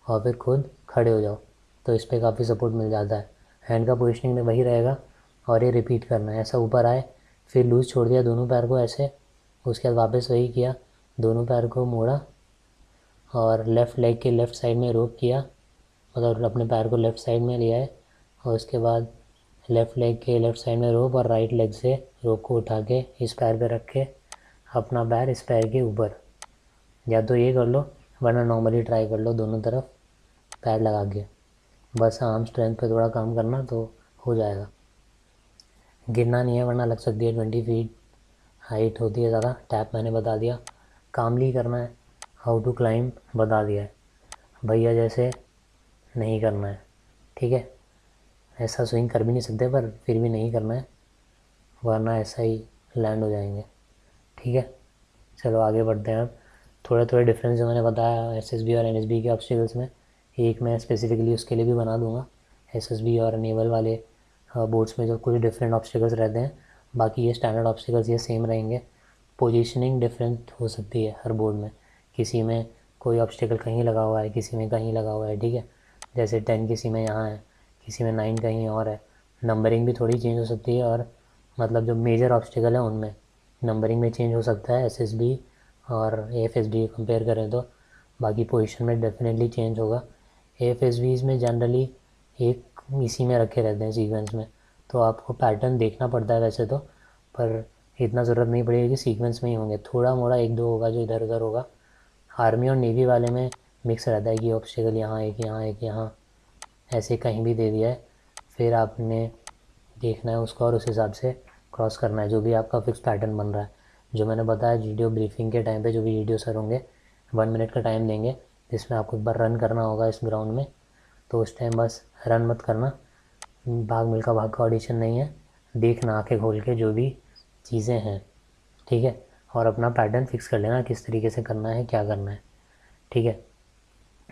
Speaker 1: और फिर खुद खड़े हो जाओ, तो इस पर काफ़ी सपोर्ट मिल जाता है। हैंड का पोजिशनिंग में वही रहेगा और ये रिपीट करना है, ऐसा ऊपर आए, फिर लूज़ छोड़ दिया दोनों पैर को ऐसे, उसके बाद वापस वही किया, दोनों पैर को मोड़ा और लेफ़्ट लेग के लेफ़्ट साइड में रोप किया, मतलब अपने पैर को लेफ़्ट साइड में लिया है, और उसके बाद लेफ़्ट लेग के लेफ़्ट साइड में रोप और राइट लेग से रोप को उठा के इस पैर पे रख के अपना पैर इस पैर के ऊपर, या तो ये कर लो वरना नॉर्मली ट्राई कर लो दोनों तरफ पैर लगा के, बस आर्म स्ट्रेंथ पे थोड़ा काम करना तो हो जाएगा। गिरना नहीं है वरना लग सकती है, 20 फीट हाइट होती है ज़्यादा, टैप मैंने बता दिया, कामली करना है, हाउ टू क्लाइंब बता दिया है, भैया जैसे नहीं करना है, ठीक है। ऐसा स्विंग कर भी नहीं सकते, पर फिर भी नहीं करना है, वरना ऐसा ही लैंड हो जाएंगे। ठीक है, चलो आगे बढ़ते हैं। अब थोड़े थोड़े डिफरेंस जो मैंने बताया एसएसबी और एनएसबी के ऑब्स्टिकल्स में, एक मैं स्पेसिफिकली उसके लिए भी बना दूंगा। एसएसबी और नेवल वाले बोर्ड्स में जो कुछ डिफरेंट ऑब्स्टिकल्स रहते हैं, बाकी ये स्टैंडर्ड ऑब्स्टिकल्स ये सेम रहेंगे। पोजीशनिंग डिफरेंट हो सकती है हर बोर्ड में, किसी में कोई ऑब्स्टिकल कहीं लगा हुआ है, किसी में कहीं लगा हुआ है। ठीक है, जैसे 10 किसी में यहाँ है, किसी में 9 कहीं और है। नंबरिंग भी थोड़ी चेंज हो सकती है, और मतलब जो मेजर ऑब्स्टिकल है उनमें नंबरिंग में चेंज हो सकता है एसएसबी और एएफएसबी कंपेयर करें तो। बाकी पोजीशन में डेफिनेटली चेंज होगा। एएफएसबीज में जनरली एक इसी में रखे रहते हैं सीक्वेंस में, तो आपको पैटर्न देखना पड़ता है वैसे तो, पर इतना ज़रूरत नहीं पड़ेगी कि सीक्वेंस में ही होंगे, थोड़ा मोड़ा एक दो होगा जो इधर उधर होगा। आर्मी और नेवी वाले में मिक्स रहता है कि ऑब्स्टिकल यहाँ एक यहाँ एक यहाँ ऐसे कहीं भी दे दिया है, फिर आपने देखना है उसको और उस हिसाब से क्रॉस करना है जो भी आपका फिक्स पैटर्न बन रहा है। जो मैंने बताया वीडियो ब्रीफिंग के टाइम पे जो भी वीडियो सर होंगे 1 मिनट का टाइम देंगे जिसमें आपको एक बार रन करना होगा इस ग्राउंड में, तो उस टाइम बस रन मत करना, भाग मिल्खा भाग का ऑडिशन नहीं है, देखना आंखें खोल के जो भी चीज़ें हैं। ठीक है, और अपना पैटर्न फिक्स कर लेना किस तरीके से करना है, क्या करना है। ठीक है,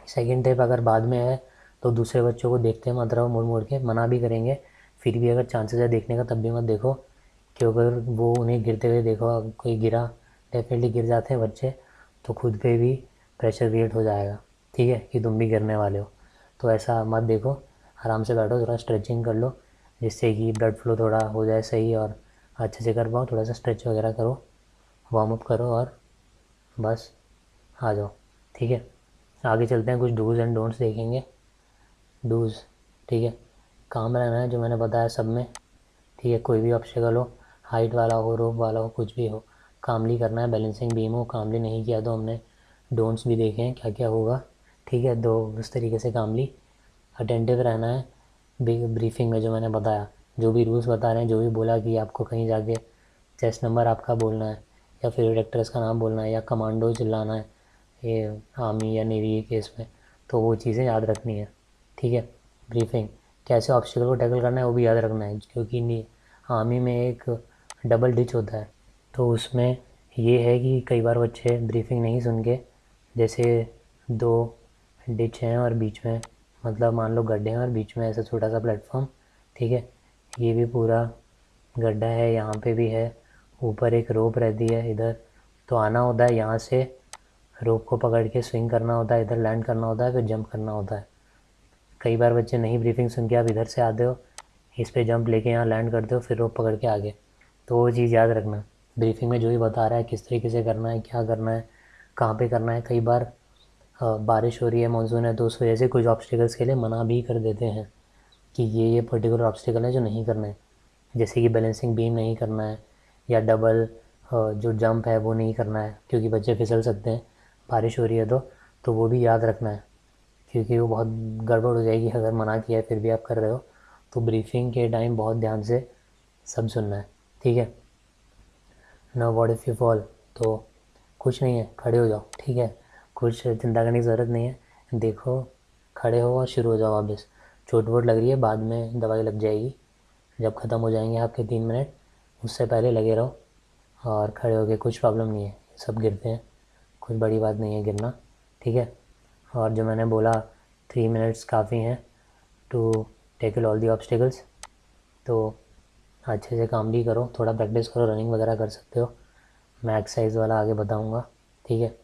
Speaker 1: सेकेंड टिप अगर बाद में है तो दूसरे बच्चों को देखते मत रहो, मुड़ मुड़ के मना भी करेंगे, फिर भी अगर चांसेस है देखने का तब भी मत देखो, क्योंकि अगर वो उन्हें गिरते हुए देखो, कोई गिरा, डेफिनेटली गिर जाते हैं बच्चे, तो खुद पे भी प्रेशर क्रिएट हो जाएगा। ठीक है, कि तुम भी गिरने वाले हो, तो ऐसा मत देखो, आराम से बैठो, थोड़ा स्ट्रेचिंग कर लो जिससे कि ब्लड फ्लो थोड़ा हो जाए सही और अच्छे से कर पाओ। थोड़ा सा स्ट्रेच वगैरह करो, वार्म अप करो और बस आ जाओ। ठीक है, आगे चलते हैं, कुछ डूज़ एंड डोंट्स देखेंगे। डूज़, ठीक है, काम रहना है जो मैंने बताया सब में। ठीक है, कोई भी ऑब्स्टिकल हो, हाइट वाला हो, रोप वाला हो, कुछ भी हो, कामली करना है। बैलेंसिंग बीम हो, कामली नहीं किया तो हमने डोंट्स भी देखे हैं क्या क्या होगा। ठीक है, दो उस तरीके से कामली अटेंटिव रहना है। ब्रीफिंग में जो मैंने बताया, जो भी रूल्स बता रहे हैं, जो भी बोला कि आपको कहीं जाके चेस्ट नंबर आपका बोलना है, या फिर एक्ट्रेस का नाम बोलना है, या कमांडो चिल्लाना है, ये आर्मी या नेवी के केस में, तो वो चीज़ें याद रखनी है। ठीक है, ब्रीफिंग कैसे ऑब्स्टिकल को टैकल करना है वो भी याद रखना है, क्योंकि आर्मी में एक डबल डिच होता है, तो उसमें ये है कि कई बार बच्चे ब्रीफिंग नहीं सुन के, जैसे 2 डिच हैं और बीच में, मतलब मान लो गड्ढे हैं और बीच में ऐसा छोटा सा प्लेटफॉर्म, ठीक है, ये भी पूरा गड्ढा है, यहाँ पे भी है, ऊपर एक रोप रहती है इधर, तो आना होता है यहाँ से, रोप को पकड़ के स्विंग करना होता है, इधर लैंड करना होता है, फिर जंप करना होता है। कई बार बच्चे नहीं ब्रीफिंग सुन के आप इधर से आते हो, इस पे जंप लेके यहाँ लैंड करते हो, फिर रोप पकड़ के आगे, तो वो चीज़ याद रखना। ब्रीफिंग में जो भी बता रहा है किस तरीके से करना है, क्या करना है, कहाँ पे करना है। कई बार बारिश हो रही है, मानसून है, तो उस वजह से कुछ ऑब्स्टिकल्स के लिए मना भी कर देते हैं कि ये पर्टिकुलर ऑब्स्टिकल है जो नहीं करना है, जैसे कि बैलेंसिंग बीम नहीं करना है, या डबल जो जंप है वो नहीं करना है, क्योंकि बच्चे फिसल सकते हैं बारिश हो रही है तो वो भी याद रखना है, क्योंकि वो बहुत गड़बड़ हो जाएगी अगर मना किया है फिर भी आप कर रहे हो। तो ब्रीफिंग के टाइम बहुत ध्यान से सब सुनना है। ठीक है, know what if you fall, तो कुछ नहीं है, खड़े हो जाओ। ठीक है, कुछ चिंता करने की ज़रूरत नहीं है, देखो, खड़े हो और शुरू हो जाओ वापस। चोट वोट लग रही है बाद में दवाई लग जाएगी, जब ख़त्म हो जाएंगे आपके 3 मिनट, उससे पहले लगे रहो और खड़े हो गए, कुछ प्रॉब्लम नहीं है, सब गिरते हैं, कुछ बड़ी बात नहीं है गिरना। ठीक है, और जो मैंने बोला 3 मिनट्स काफ़ी हैं to tackle all the obstacles, तो अच्छे से काम भी करो, थोड़ा प्रैक्टिस करो, रनिंग वगैरह कर सकते हो, मैं एक्सरसाइज वाला आगे बताऊँगा। ठीक है,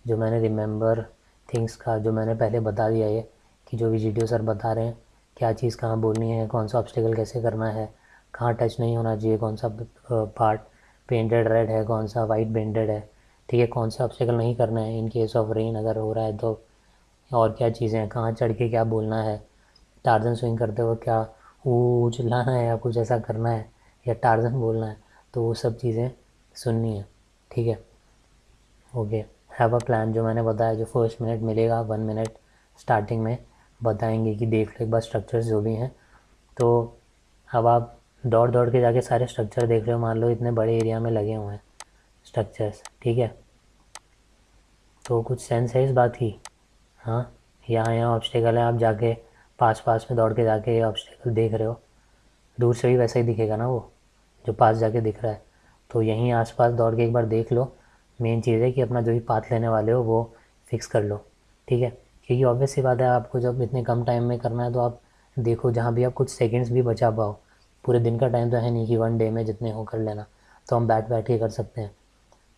Speaker 1: जो मैंने रिमेंबर थिंग्स का जो मैंने पहले बता दिया ये, कि जो भी वीडियो सर बता रहे हैं क्या चीज़ कहाँ बोलनी है, कौन सा ऑब्स्टिकल कैसे करना है, कहाँ टच नहीं होना चाहिए, कौन सा पार्ट पेंटेड रेड है, कौन सा वाइट पेंटेड है। ठीक है, कौन सा ऑब्स्टिकल नहीं करना है इन केस ऑफ रेन अगर हो रहा है तो, और क्या चीज़ें हैं, कहाँ चढ़ के क्या बोलना है, टार्जन स्विंग करते हुए क्या वो चिल्लाना है या कुछ ऐसा करना है, या टार्जन बोलना है, तो वो सब चीज़ें सुननी है। ठीक है, ओके, हैव अ प्लान जो मैंने बताया, जो फर्स्ट मिनट मिलेगा 1 मिनट स्टार्टिंग में बताएंगे कि देख लो एक बार स्ट्रक्चर्स जो भी हैं, तो अब आप दौड़ दौड़ के जाके सारे स्ट्रक्चर देख रहे हो, मान लो इतने बड़े एरिया में लगे हुए हैं स्ट्रक्चर्स। ठीक है, तो कुछ सेंस है इस बात की, हाँ, यहाँ यहाँ ऑब्स्टिकल है, आप जाके पास पास में दौड़ के जाके ये ऑब्स्टेकल देख रहे हो, दूर से भी वैसा ही दिखेगा ना वो जो पास जाके दिख रहा है। तो यहीं आसपास दौड़ के एक बार देख लो। मेन चीज़ है कि अपना जो भी पाथ लेने वाले हो वो फिक्स कर लो, ठीक है। क्योंकि ऑब्वियस सी बात है, आपको जब इतने कम टाइम में करना है तो आप देखो जहाँ भी आप कुछ सेकंड्स भी बचा पाओ। पूरे दिन का टाइम तो है नहीं कि 1 डे में जितने हो कर लेना, तो हम बैठ बैठ के कर सकते हैं।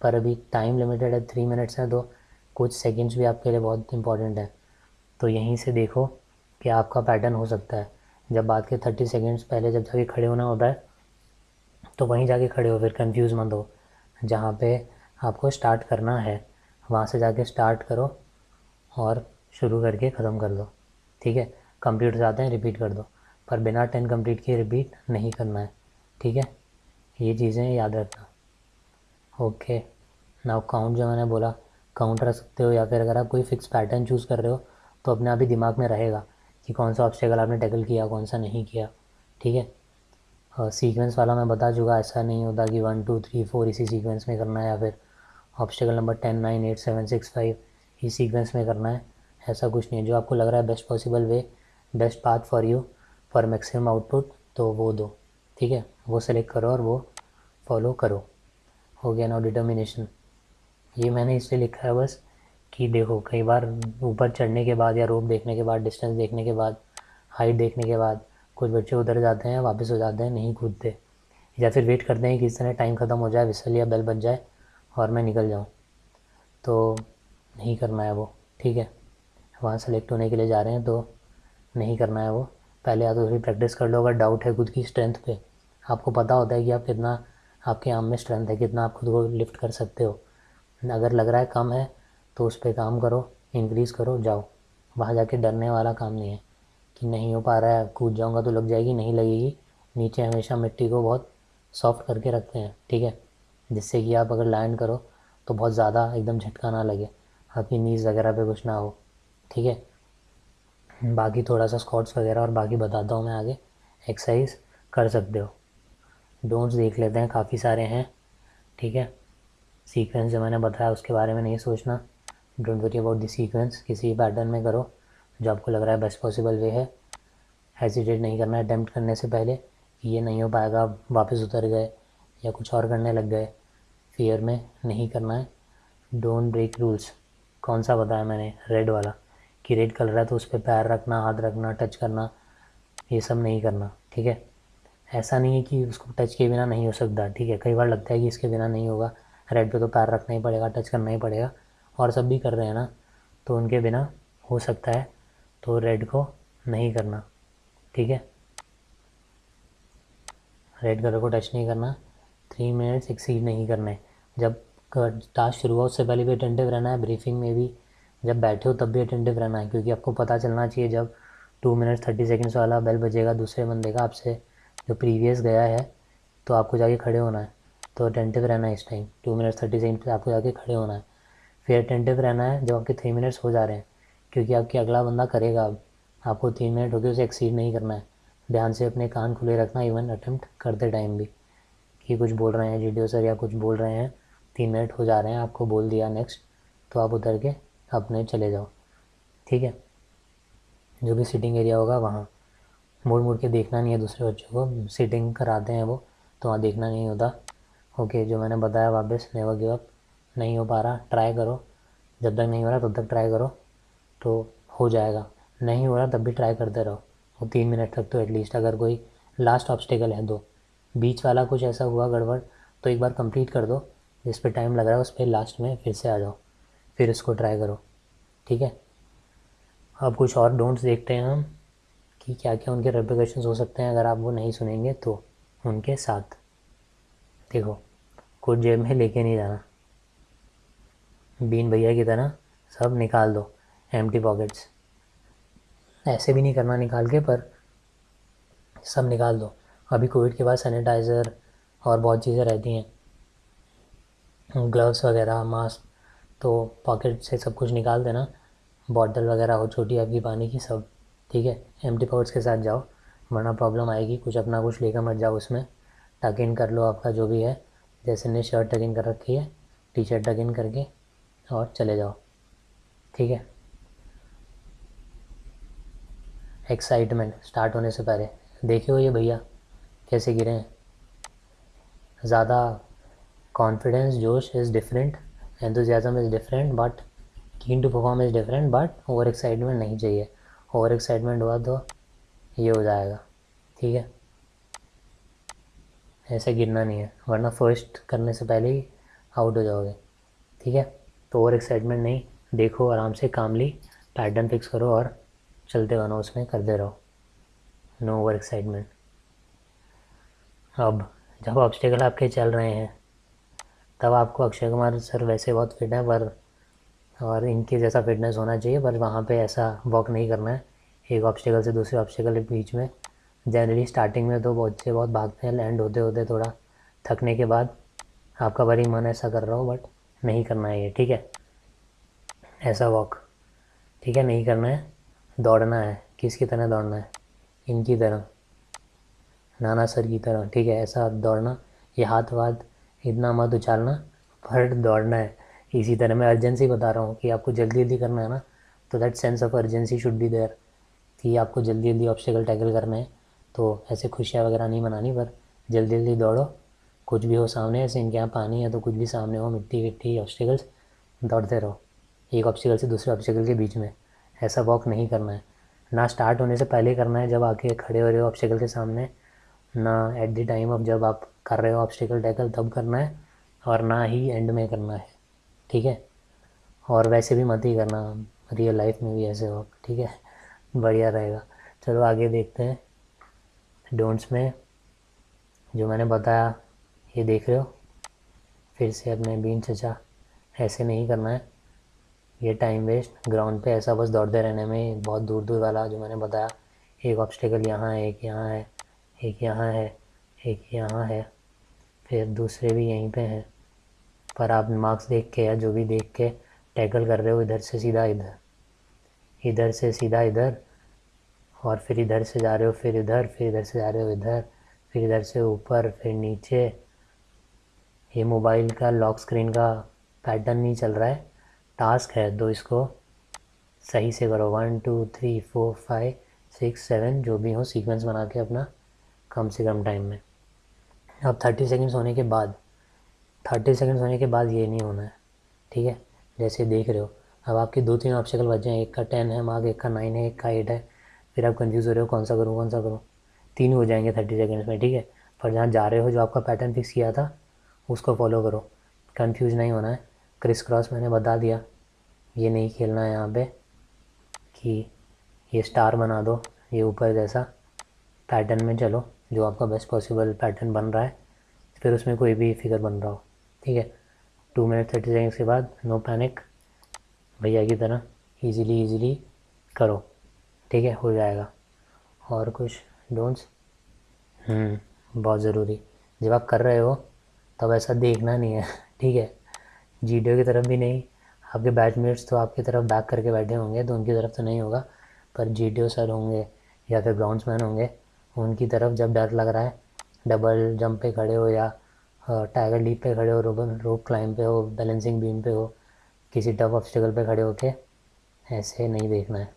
Speaker 1: पर अभी टाइम लिमिटेड है, 3 मिनट्स है, तो कुछ सेकंड्स भी आपके लिए बहुत इंपॉर्टेंट है। तो यहीं से देखो कि आपका पैटर्न हो सकता है। जब बात के 30 सेकंड्स पहले जब जाके खड़े होना होता है तो वहीं जाके खड़े हो, फिर कंफ्यूज मत हो। जहाँ पे आपको स्टार्ट करना है वहाँ से जाके स्टार्ट करो और शुरू करके ख़त्म कर दो, ठीक है। कंप्लीट जाते हैं रिपीट कर दो, पर बिना 10 कंप्लीट किए रिपीट नहीं करना है, ठीक है। ये चीज़ें याद रखना। ओके, नाउ काउंट जो मैंने बोला, काउंट रख सकते हो, या फिर अगर आप कोई फिक्स पैटर्न चूज़ कर रहे हो तो अपने आप ही दिमाग में रहेगा कि कौन सा ऑब्स्टेकल आपने टैकल किया, कौन सा नहीं किया, ठीक है। सीक्वेंस वाला मैं बता चुका, ऐसा नहीं होता कि 1 2 3 4 इसी सीक्वेंस में करना है, या फिर ऑब्स्टेकल नंबर 10 9 8 7 6 5 इस सीक्वेंस में करना है। ऐसा कुछ नहीं है। जो आपको लग रहा है best possible way, best path for you for maximum output, तो वो दो, ठीक है। वो सेलेक्ट करो और वो फॉलो करो। हो गया ना डिटर्मिनेशन। ये मैंने इसलिए लिखा है बस कि देखो कई बार ऊपर चढ़ने के बाद या रोप देखने के बाद, डिस्टेंस देखने के बाद, हाइट देखने के बाद कुछ बच्चे उधर जाते हैं, वापस हो जाते हैं, नहीं कूदते, या फिर वेट करते हैं कि इस तरह टाइम ख़त्म हो जाए, विसल या बेल बज जाए और मैं निकल जाऊँ। तो नहीं करना है वो, ठीक है। वहाँ सेलेक्ट होने के लिए जा रहे हैं तो नहीं करना है वो। पहले या तो थोड़ी प्रैक्टिस कर लो। अगर डाउट है खुद की स्ट्रेंथ पे, आपको पता होता है कि आप कितना, आपके आर्म में स्ट्रेंथ है, कितना आप खुद को लिफ्ट कर सकते हो। अगर लग रहा है कम है तो उस पर काम करो, इंक्रीज़ करो, जाओ। वहाँ जाके डरने वाला काम नहीं है कि नहीं हो पा रहा है, कूद जाऊँगा तो लग जाएगी, नहीं लगेगी। नीचे हमेशा मिट्टी को बहुत सॉफ्ट करके रखते हैं, ठीक है, जिससे कि आप अगर लैंड करो तो बहुत ज़्यादा एकदम झटका ना लगे, आपकी नीज़ वगैरह पे कुछ ना हो, ठीक है। बाकी थोड़ा सा स्क्वाट्स वगैरह और बाकी बताता हूँ मैं आगे, एक्सरसाइज कर सकते हो। डोंट्स देख लेते हैं, काफ़ी सारे हैं, ठीक है। सीक्वेंस जो मैंने बताया उसके बारे में नहीं सोचना, don't worry about the sequence. किसी पैटर्न में करो जो आपको लग रहा है बेस्ट पॉसिबल वे है। हेजिटेट नहीं करना है अटैम्प्ट करने से पहले कि ये नहीं हो पाएगा, आप वापस उतर गए या कुछ और करने लग गए, फियर में नहीं करना है। डोंट ब्रेक रूल्स, कौन सा बताया मैंने, रेड वाला, कि रेड कलर है तो उस पर पैर रखना, हाथ रखना, टच करना, ये सब नहीं करना, ठीक है। ऐसा नहीं है कि उसको टच के बिना नहीं हो सकता, ठीक है। कई बार लगता है कि इसके बिना नहीं होगा, रेड पे तो पैर रखना ही पड़ेगा, टच करना ही पड़ेगा, और सब भी कर रहे हैं ना, तो उनके बिना हो सकता है, तो रेड को नहीं करना, ठीक है। रेड कलर को टच नहीं करना, 3 मिनट्स एक्सीड नहीं करने। जब टास्क शुरू हो उससे पहले भी अटेंटिव रहना है, ब्रीफिंग में भी, जब बैठे हो तब भी अटेंटिव रहना है, क्योंकि आपको पता चलना चाहिए जब 2 मिनट्स 30 सेकेंड्स वाला बेल बजेगा दूसरे बंदे का, आपसे जो प्रीवियस गया है, तो आपको जाके खड़े होना है। तो अटेंटिव रहना है इस टाइम, 2 मिनट्स 30 सेकेंड पर आपको जाके खड़े होना है। फिर अटेंटिव रहना है जब आपके 3 मिनट्स हो जा रहे हैं, क्योंकि आपके अगला बंदा करेगा, अब आपको 3 मिनट हो गए, उसे एक्सीड नहीं करना है। ध्यान से अपने कान खुले रखना इवन अटेम्प्ट करते टाइम भी, कि कुछ बोल रहे हैं जीडियो सर या कुछ बोल रहे हैं, 3 मिनट हो जा रहे हैं, आपको बोल दिया नेक्स्ट, तो आप उतर के अपने चले जाओ, ठीक है। जो भी सिटिंग एरिया होगा वहाँ मुड़ मुड़ के देखना नहीं है दूसरे बच्चों को, सिटिंग कराते हैं वो, तो वहाँ देखना नहीं होता। ओके, जो मैंने बताया वापस, नेवर गिव अप। नहीं हो पा रहा ट्राई करो, जब तक नहीं हो रहा तब तक ट्राई करो, तो हो जाएगा। नहीं हो रहा तब भी ट्राई करते रहो, वो 3 मिनट तक तो एटलीस्ट। अगर कोई लास्ट ऑब्स्टेकल है तो, बीच वाला कुछ ऐसा हुआ गड़बड़, तो एक बार कंप्लीट कर दो, जिस पे टाइम लग रहा है उस पर लास्ट में फिर से आ जाओ, फिर इसको ट्राई करो, ठीक है। अब कुछ और डोंट्स देखते हैं हम कि क्या क्या उनके रेप्लिकेशंस हो सकते हैं अगर आप वो नहीं सुनेंगे तो। उनके साथ देखो, कुछ जेब में लेके नहीं जाना, बीन भैया की तरह सब निकाल दो, एम्प्टी पॉकेट्स। ऐसे भी नहीं करना निकाल के, पर सब निकाल दो। अभी कोविड के बाद सैनिटाइज़र और बहुत चीज़ें रहती हैं, ग्लव्स वगैरह, मास्क, तो पॉकेट से सब कुछ निकाल देना। बॉटल वगैरह हो छोटी आपकी पानी की, सब, ठीक है। एम्प्टी पॉकेट्स के साथ जाओ, वरना प्रॉब्लम आएगी। कुछ अपना कुछ लेकर मत जाओ उसमें। टक इन कर लो आपका जो भी है, जैसे ने शर्ट टक इन कर रखी है, टी शर्ट टक इन करके और चले जाओ, ठीक है। एक्साइटमेंट स्टार्ट होने से पहले देखिए ये भैया कैसे गिरे हैं। ज़्यादा कॉन्फिडेंस जोश is different, enthusiasm is different, but keen to perform is different, but over excitement नहीं चाहिए। ओवर एक्साइटमेंट हुआ तो ये हो जाएगा, ठीक है। ऐसे गिरना नहीं है वरना फर्स्ट करने से पहले ही आउट हो जाओगे, ठीक है। तो ओवर एक्साइटमेंट नहीं, देखो आराम से कामली पैटर्न फिक्स करो और चलते बनो, उसमें करते रहो, नो ओवर एक्साइटमेंट। अब जब ऑब्स्टिकल आपके चल रहे हैं तब आपको अक्षय कुमार सर वैसे बहुत फिट है पर, और इनके जैसा फिटनेस होना चाहिए, पर वहाँ पे ऐसा वॉक नहीं करना है एक ऑब्स्टिकल से दूसरे ऑब्स्टिकल के बीच में। जनरली स्टार्टिंग में तो बच्चे बहुत भागते हैं, लैंड होते होते थोड़ा थकने के बाद आपका बड़ी मन ऐसा कर रहा हो, बट नहीं करना है ये, ठीक है। ऐसा वॉक, ठीक है, नहीं करना है। दौड़ना है, किसकी तरह दौड़ना है, इनकी तरह, नाना सर की तरह, ठीक है। ऐसा दौड़ना, ये हाथ वाथ इतना मत उछालना, पर दौड़ना है इसी तरह। मैं अर्जेंसी बता रहा हूँ कि आपको जल्दी जल्दी करना है ना, तो that sense of urgency should be there कि आपको जल्दी जल्दी ऑब्स्टिकल टैकल करने हैं। तो ऐसे खुशियाँ वगैरह नहीं मनानी, पर जल्दी जल्दी दौड़ो, कुछ भी हो सामने, ऐसे इनके यहाँ पानी है तो कुछ भी सामने हो, मिट्टी विट्टी ऑब्स्टिकल्स, दौड़ते रहो एक ऑब्स्टिकल से दूसरे ऑब्स्टिकल के बीच में। ऐसा वॉक नहीं करना है, ना स्टार्ट होने से पहले करना है जब आके खड़े हो रहे हो ऑब्स्टिकल के सामने, ना एट द टाइम ऑफ जब आप कर रहे हो ऑब्स्टिकल टैकल तब करना है, और ना ही एंड में करना है, ठीक है। और वैसे भी मत ही करना रियल लाइफ में भी ऐसे वॉक, ठीक है, बढ़िया रहेगा। चलो आगे देखते हैं डोंट्स में। जो मैंने बताया ये देख रहे हो, फिर से अपने बीन चचा, ऐसे नहीं करना है, ये टाइम वेस्ट ग्राउंड पे ऐसा बस दौड़ते रहने में। बहुत दूर दूर वाला जो मैंने बताया, एक ऑब्स्टिकल यहाँ है, एक यहाँ है, एक यहाँ है, एक यहाँ है, फिर दूसरे भी यहीं पे हैं, पर आप मार्क्स देख के या जो भी देख के टैकल कर रहे हो, इधर से सीधा इधर, इधर से सीधा इधर, और फिर इधर से जा रहे हो, फिर इधर, फिर इधर से जा रहे हो इधर, फिर इधर से ऊपर, फिर नीचे। ये मोबाइल का लॉक स्क्रीन का पैटर्न नहीं चल रहा है, टास्क है, तो इसको सही से करो। 1 2 3 4 5 6 7 जो भी हो सीक्वेंस बना के अपना, कम से कम टाइम में। अब 30 सेकंड्स होने के बाद, 30 सेकंड्स होने के बाद ये नहीं होना है, ठीक है। जैसे देख रहे हो अब आपके 2-3 ऑब्स्टिकल बचे हैं, एक का 10 है मार्क, एक का 9 है, एक का 8 है, फिर आप कंफ्यूज हो रहे हो कौन सा करूँ कौन सा करूँ। 3 हो जाएंगे 30 सेकंड्स में, ठीक है। पर जहाँ जा रहे हो जो आपका पैटर्न फिक्स किया था उसको फॉलो करो, कंफ्यूज नहीं होना है। क्रिस क्रॉस मैंने बता दिया, ये नहीं खेलना है यहाँ पे कि ये स्टार बना दो, ये ऊपर जैसा पैटर्न में चलो जो आपका बेस्ट पॉसिबल पैटर्न बन रहा है, फिर उसमें कोई भी फिगर बन रहा हो, ठीक है। 2 मिनट 30 सेकंड्स के बाद नो पैनिक, भैया की तरह इजीली इजीली करो, ठीक है, हो जाएगा। और कुछ डोंट्स, बहुत ज़रूरी, जब आप कर रहे हो तब ऐसा देखना नहीं है, ठीक है। जीडियो की तरफ भी नहीं, आपके बैचमेट्स तो आपकी तरफ बैक करके बैठे होंगे तो उनकी तरफ तो नहीं होगा, पर जीडियो सर होंगे या फिर ग्राउंड्समैन होंगे, उनकी तरफ जब डर लग रहा है, डबल जंप पे खड़े हो या टाइगर लीप पे खड़े हो, रोप क्लाइंब पे हो, बैलेंसिंग बीम पे हो, किसी टफ ऑब्स्टिकल पे खड़े होके ऐसे नहीं देखना है,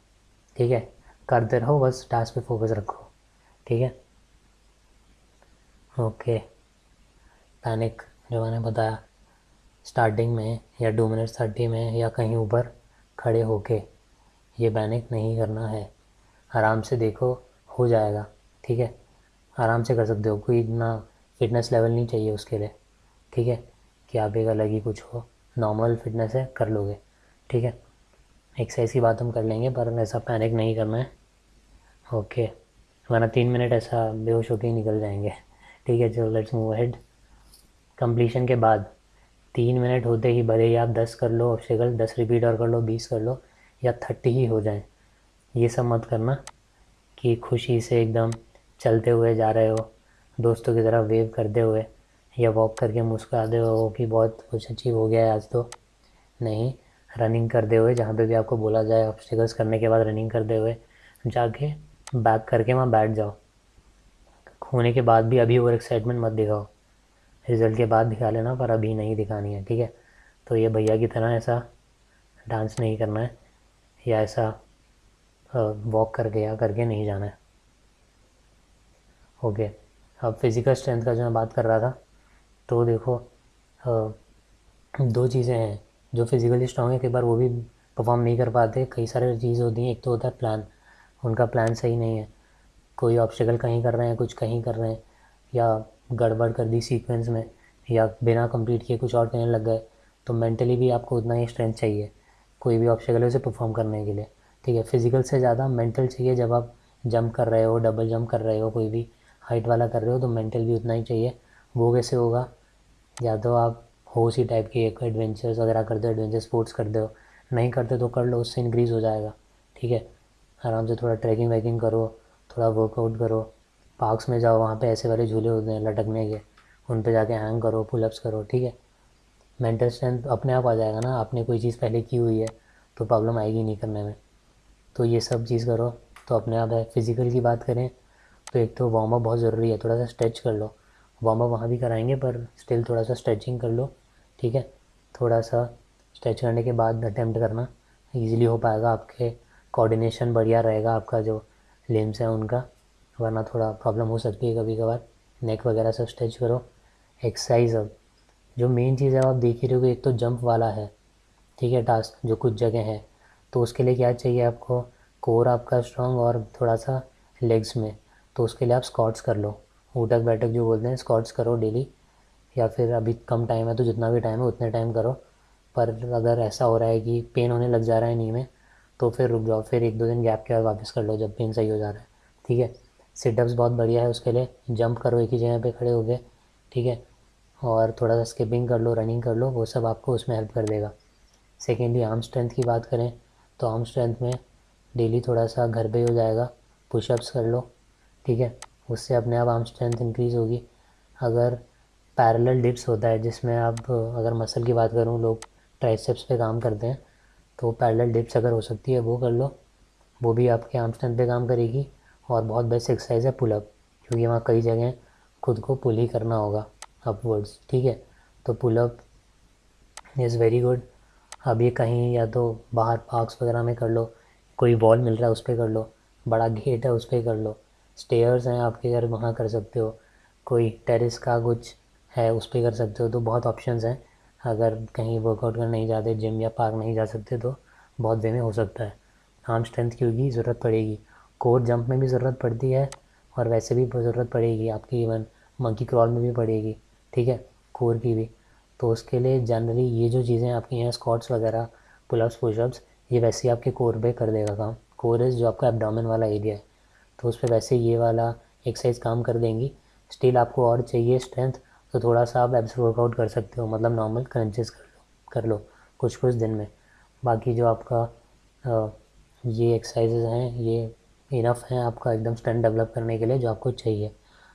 Speaker 1: ठीक है। करते रहो, बस टास्क पे फोकस रखो, ठीक है। ओके, पैनिक जो मैंने बताया स्टार्टिंग में या 2 मिनट 30 में या कहीं ऊपर खड़े होके, ये पैनिक नहीं करना है। आराम से देखो, हो जाएगा, ठीक है, आराम से कर सकते हो, कोई इतना फिटनेस लेवल नहीं चाहिए उसके लिए, ठीक है, कि आप एक अलग ही कुछ हो, नॉर्मल फिटनेस है, कर लोगे, ठीक है। एक्सरसाइज की बात हम कर लेंगे, पर ऐसा पैनिक नहीं करना है, ओके, वरना 3 मिनट ऐसा बेहोश होके ही निकल जाएंगे, ठीक है। चलो लेट्स मूव अहेड। कंप्लीशन के बाद 3 मिनट होते ही भले ही आप 10 कर लो ऑब्स्टिकल, 10 रिपीट और कर लो, 20 कर लो, या 30 ही हो जाए, ये सब मत करना कि खुशी से एकदम चलते हुए जा रहे हो, दोस्तों की तरफ वेव करते हुए या वॉक करके मुस्कुराते हो कि बहुत कुछ अचीव हो गया है आज तो। नहीं, रनिंग करते हुए, जहाँ पे भी आपको बोला जाए ऑब्स्टिकल्स करने के बाद रनिंग करते हुए जाके बैक करके वहाँ बैठ जाओ। होने के बाद भी अभी ओवर एक्साइटमेंट मत दिखाओ, रिज़ल्ट के बाद दिखा लेना, पर अभी नहीं दिखानी है, ठीक है। तो ये भैया की तरह ऐसा डांस नहीं करना है या ऐसा वॉक करके या करके नहीं जाना है। ओके, अब फिज़िकल स्ट्रेंथ का जो मैं बात कर रहा था, तो देखो दो चीज़ें हैं। जो फिज़िकली स्ट्रांग है कई बार वो भी परफॉर्म नहीं कर पाते। कई सारे चीज़ होती हैं। एक तो होता है प्लान, उनका प्लान सही नहीं है, कोई ऑब्स्टिकल कहीं कर रहे हैं, कुछ कहीं कर रहे हैं, या गड़बड़ कर दी सीक्वेंस में, या बिना कंप्लीट किए कुछ और करने लग गए। तो मेंटली भी आपको उतना ही स्ट्रेंथ चाहिए कोई भी ऑब्स्टिकल है उसे परफॉर्म करने के लिए। ठीक है, फिज़िकल से ज़्यादा मेंटल चाहिए। जब आप जंप कर रहे हो, डबल जंप कर रहे हो, कोई भी हाइट वाला कर रहे हो, तो मेंटल भी उतना ही चाहिए। वो कैसे होगा? या तो आप हो उसी टाइप के एक एडवेंचर्स वगैरह करते हो, एडवेंचर स्पोर्ट्स करते हो, नहीं करते तो कर लो, उससे इंक्रीज़ हो जाएगा। ठीक है, आराम से थोड़ा ट्रैकिंग वैकिंग करो, थोड़ा वर्कआउट करो, पार्क्स में जाओ, वहाँ पे ऐसे वाले झूले होते हैं लटकने के, उन पे जाके हैंग करो, पुलअप्स करो। ठीक है, मेंटल स्ट्रेंथ अपने आप आ जाएगा ना, आपने कोई चीज़ पहले की हुई है तो प्रॉब्लम आएगी नहीं करने में। तो ये सब चीज़ करो तो अपने आप है। फिज़िकल की बात करें तो एक तो वार्म अप बहुत ज़रूरी है, थोड़ा सा स्ट्रेच कर लो। वार्म अप वहाँ भी कराएंगे पर स्टिल थोड़ा सा स्ट्रेचिंग कर लो। ठीक है, थोड़ा सा स्ट्रेच करने के बाद अटेम्प्ट करना, ईज़िली हो पाएगा, आपके कोऑर्डिनेशन बढ़िया रहेगा, आपका जो लिम्स हैं उनका, वरना थोड़ा प्रॉब्लम हो सकती है कभी कभार। नेक वगैरह सब स्ट्रेच करो। एक्सरसाइज, अब जो मेन चीज़ है आप देख ही रहोगे, एक तो जंप वाला है। ठीक है, टास्क जो कुछ जगह है, तो उसके लिए क्या चाहिए आपको? कोर आपका स्ट्रांग और थोड़ा सा लेग्स में। तो उसके लिए आप स्क्वाट्स कर लो, ऊठक बैठक जो बोलते हैं, स्क्वाट्स करो डेली। या फिर अभी कम टाइम है तो जितना भी टाइम है उतने टाइम करो। पर अगर ऐसा हो रहा है कि पेन होने लग जा रहा है नी में, तो फिर रुक जाओ, फिर एक दो दिन गैप के बाद वापस कर लो जब पेन सही हो जा रहा है। ठीक है, सिटअप्स बहुत बढ़िया है उसके लिए, जंप करो एक ही जगह पे खड़े हो गए। ठीक है, और थोड़ा सा स्किपिंग कर लो, रनिंग कर लो, वो सब आपको उसमें हेल्प कर देगा। सेकेंडली आर्म स्ट्रेंथ की बात करें तो आर्म स्ट्रेंथ में डेली थोड़ा सा घर पे हो जाएगा, पुशअप्स कर लो। ठीक है, उससे अपने आप आर्म स्ट्रेंथ इंक्रीज़ होगी। अगर पैरेलल डिप्स होता है जिसमें आप, अगर मसल की बात करूँ, लोग ट्राइसेप्स पे काम करते हैं, तो पैरेलल डिप्स अगर हो सकती है वो कर लो, वो भी आपके आर्म स्ट्रेंथ पे काम करेगी। और बहुत बेस्ट एक्सरसाइज है पुलअप, क्योंकि वहाँ कई जगह खुद को पुल ही करना होगा अपवर्ड्स। ठीक है, तो पुलअप इज़ वेरी गुड। अब ये कहीं या तो बाहर पार्क्स वगैरह में कर लो, कोई वॉल मिल रहा है उस पर कर लो, बड़ा गेट है उस पर कर लो, स्टेयर्स हैं आपके घर वहाँ कर सकते हो, कोई टेरेस का कुछ है उस पर कर सकते हो। तो बहुत ऑप्शंस हैं। अगर कहीं वर्कआउट करने नहीं जाते, जिम या पार्क नहीं जा सकते, तो बहुत वे में हो सकता है। आर्म स्ट्रेंथ की होगी, ज़रूरत पड़ेगी। कोर जंप में भी ज़रूरत पड़ती है, और वैसे भी ज़रूरत पड़ेगी आपकी, इवन मंकी क्रॉल में भी पड़ेगी। ठीक है, कोर की भी। तो उसके लिए जनरली ये जो चीज़ें आपकी हैं, स्क्वाट्स वगैरह, पुलअप्स, पुशअप्स, ये वैसे ही आपके कोर पे कर देगा काम। कोर इज़ जो आपका एब्डोमेन वाला एरिया है, तो उस पर वैसे ये वाला एक्सरसाइज काम कर देंगी। स्टिल आपको और चाहिए स्ट्रेंथ, तो थोड़ा सा आप एब्स वर्कआउट कर सकते हो, मतलब नॉर्मल क्रंचेस कर लो कुछ कुछ दिन में। बाकी जो आपका ये एक्सरसाइजेज हैं, ये इनफ हैं आपका एकदम स्ट्रेंथ डेवलप करने के लिए, जो आपको चाहिए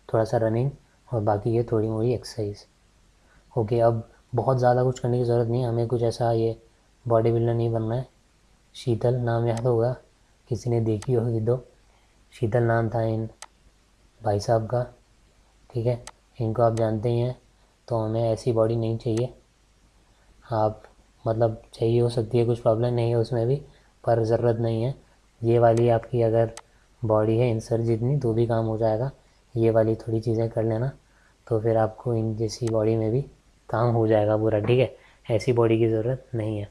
Speaker 1: थोड़ा सा रनिंग, और बाकी ये थोड़ी मोड़ी एक्सरसाइज। ओके, अब बहुत ज़्यादा कुछ करने की ज़रूरत नहीं है हमें, कुछ ऐसा ये बॉडी बिल्डर नहीं बनना है। शीतल नाम याद होगा, किसी ने देखी होगी तो, शीतल नाम था इन भाई साहब का। ठीक है, इनको आप जानते ही हैं। तो हमें ऐसी बॉडी नहीं चाहिए। आप, मतलब चाहिए हो सकती है, कुछ प्रॉब्लम नहीं है उसमें भी, पर ज़रूरत नहीं है। ये वाली आपकी अगर बॉडी है इंसर जितनी, तो भी काम हो जाएगा। ये वाली थोड़ी चीज़ें कर लेना, तो फिर आपको इन जैसी बॉडी में भी काम हो जाएगा पूरा। ठीक है, ऐसी बॉडी की ज़रूरत नहीं है।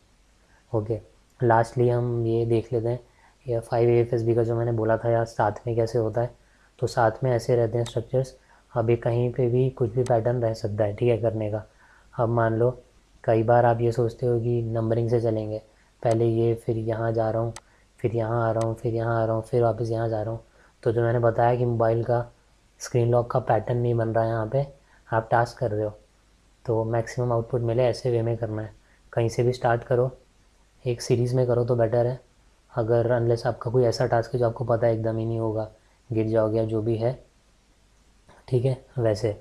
Speaker 1: ओके, लास्टली हम ये देख लेते हैं, ये 5 AFSB का जो मैंने बोला था यार, साथ में कैसे होता है। तो साथ में ऐसे रहते हैं स्ट्रक्चर्स। अभी कहीं पे भी कुछ भी पैटर्न रह सकता है, ठीक है, करने का। अब मान लो कई बार आप ये सोचते हो कि नंबरिंग से चलेंगे, पहले ये, फिर यहाँ जा रहा हूँ, फिर यहाँ आ रहा हूँ, फिर यहाँ आ रहा हूँ, फिर वापस यहाँ जा रहा हूँ। तो जो मैंने बताया कि मोबाइल का स्क्रीन लॉक का पैटर्न नहीं बन रहा है यहाँ पे, आप टास्क कर रहे हो, तो मैक्सिमम आउटपुट मिले ऐसे वे में करना है। कहीं से भी स्टार्ट करो, एक सीरीज़ में करो तो बेटर है। अगर अनलेस आपका कोई ऐसा टास्क है जो आपको पता है एकदम ही नहीं होगा, गिर जाओगे या जो भी है, ठीक है, वैसे।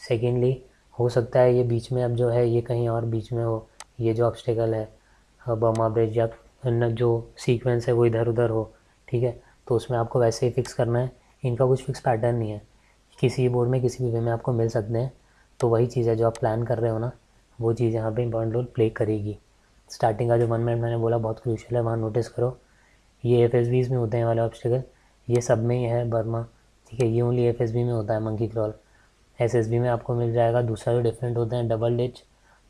Speaker 1: सेकेंडली, हो सकता है ये बीच में अब जो है ये कहीं और बीच में हो, ये जो ऑब्स्टिकल है, बर्मा ब्रिज या जो सीक्वेंस है वो इधर उधर हो। ठीक है, तो उसमें आपको वैसे ही फिक्स करना है। इनका कुछ फिक्स पैटर्न नहीं है, किसी बोर्ड में किसी भी वे में आपको मिल सकते हैं। तो वही चीज़ है जो आप प्लान कर रहे हो ना, वो चीज़ यहाँ पे इम्पॉर्टेंट रोल प्ले करेगी। स्टार्टिंग का जो 1 मिनट मैंने बोला बहुत क्रूशियल है, वहाँ नोटिस करो ये FSBs में होते हैं वाले ऑब्स्टिकल, ये सब में ही है बर्मा, ठीक है। ये ओनली FSB में होता है मंकी क्रॉल। SSB में आपको मिल जाएगा दूसरा जो डिफरेंट होता है, डबल डिच,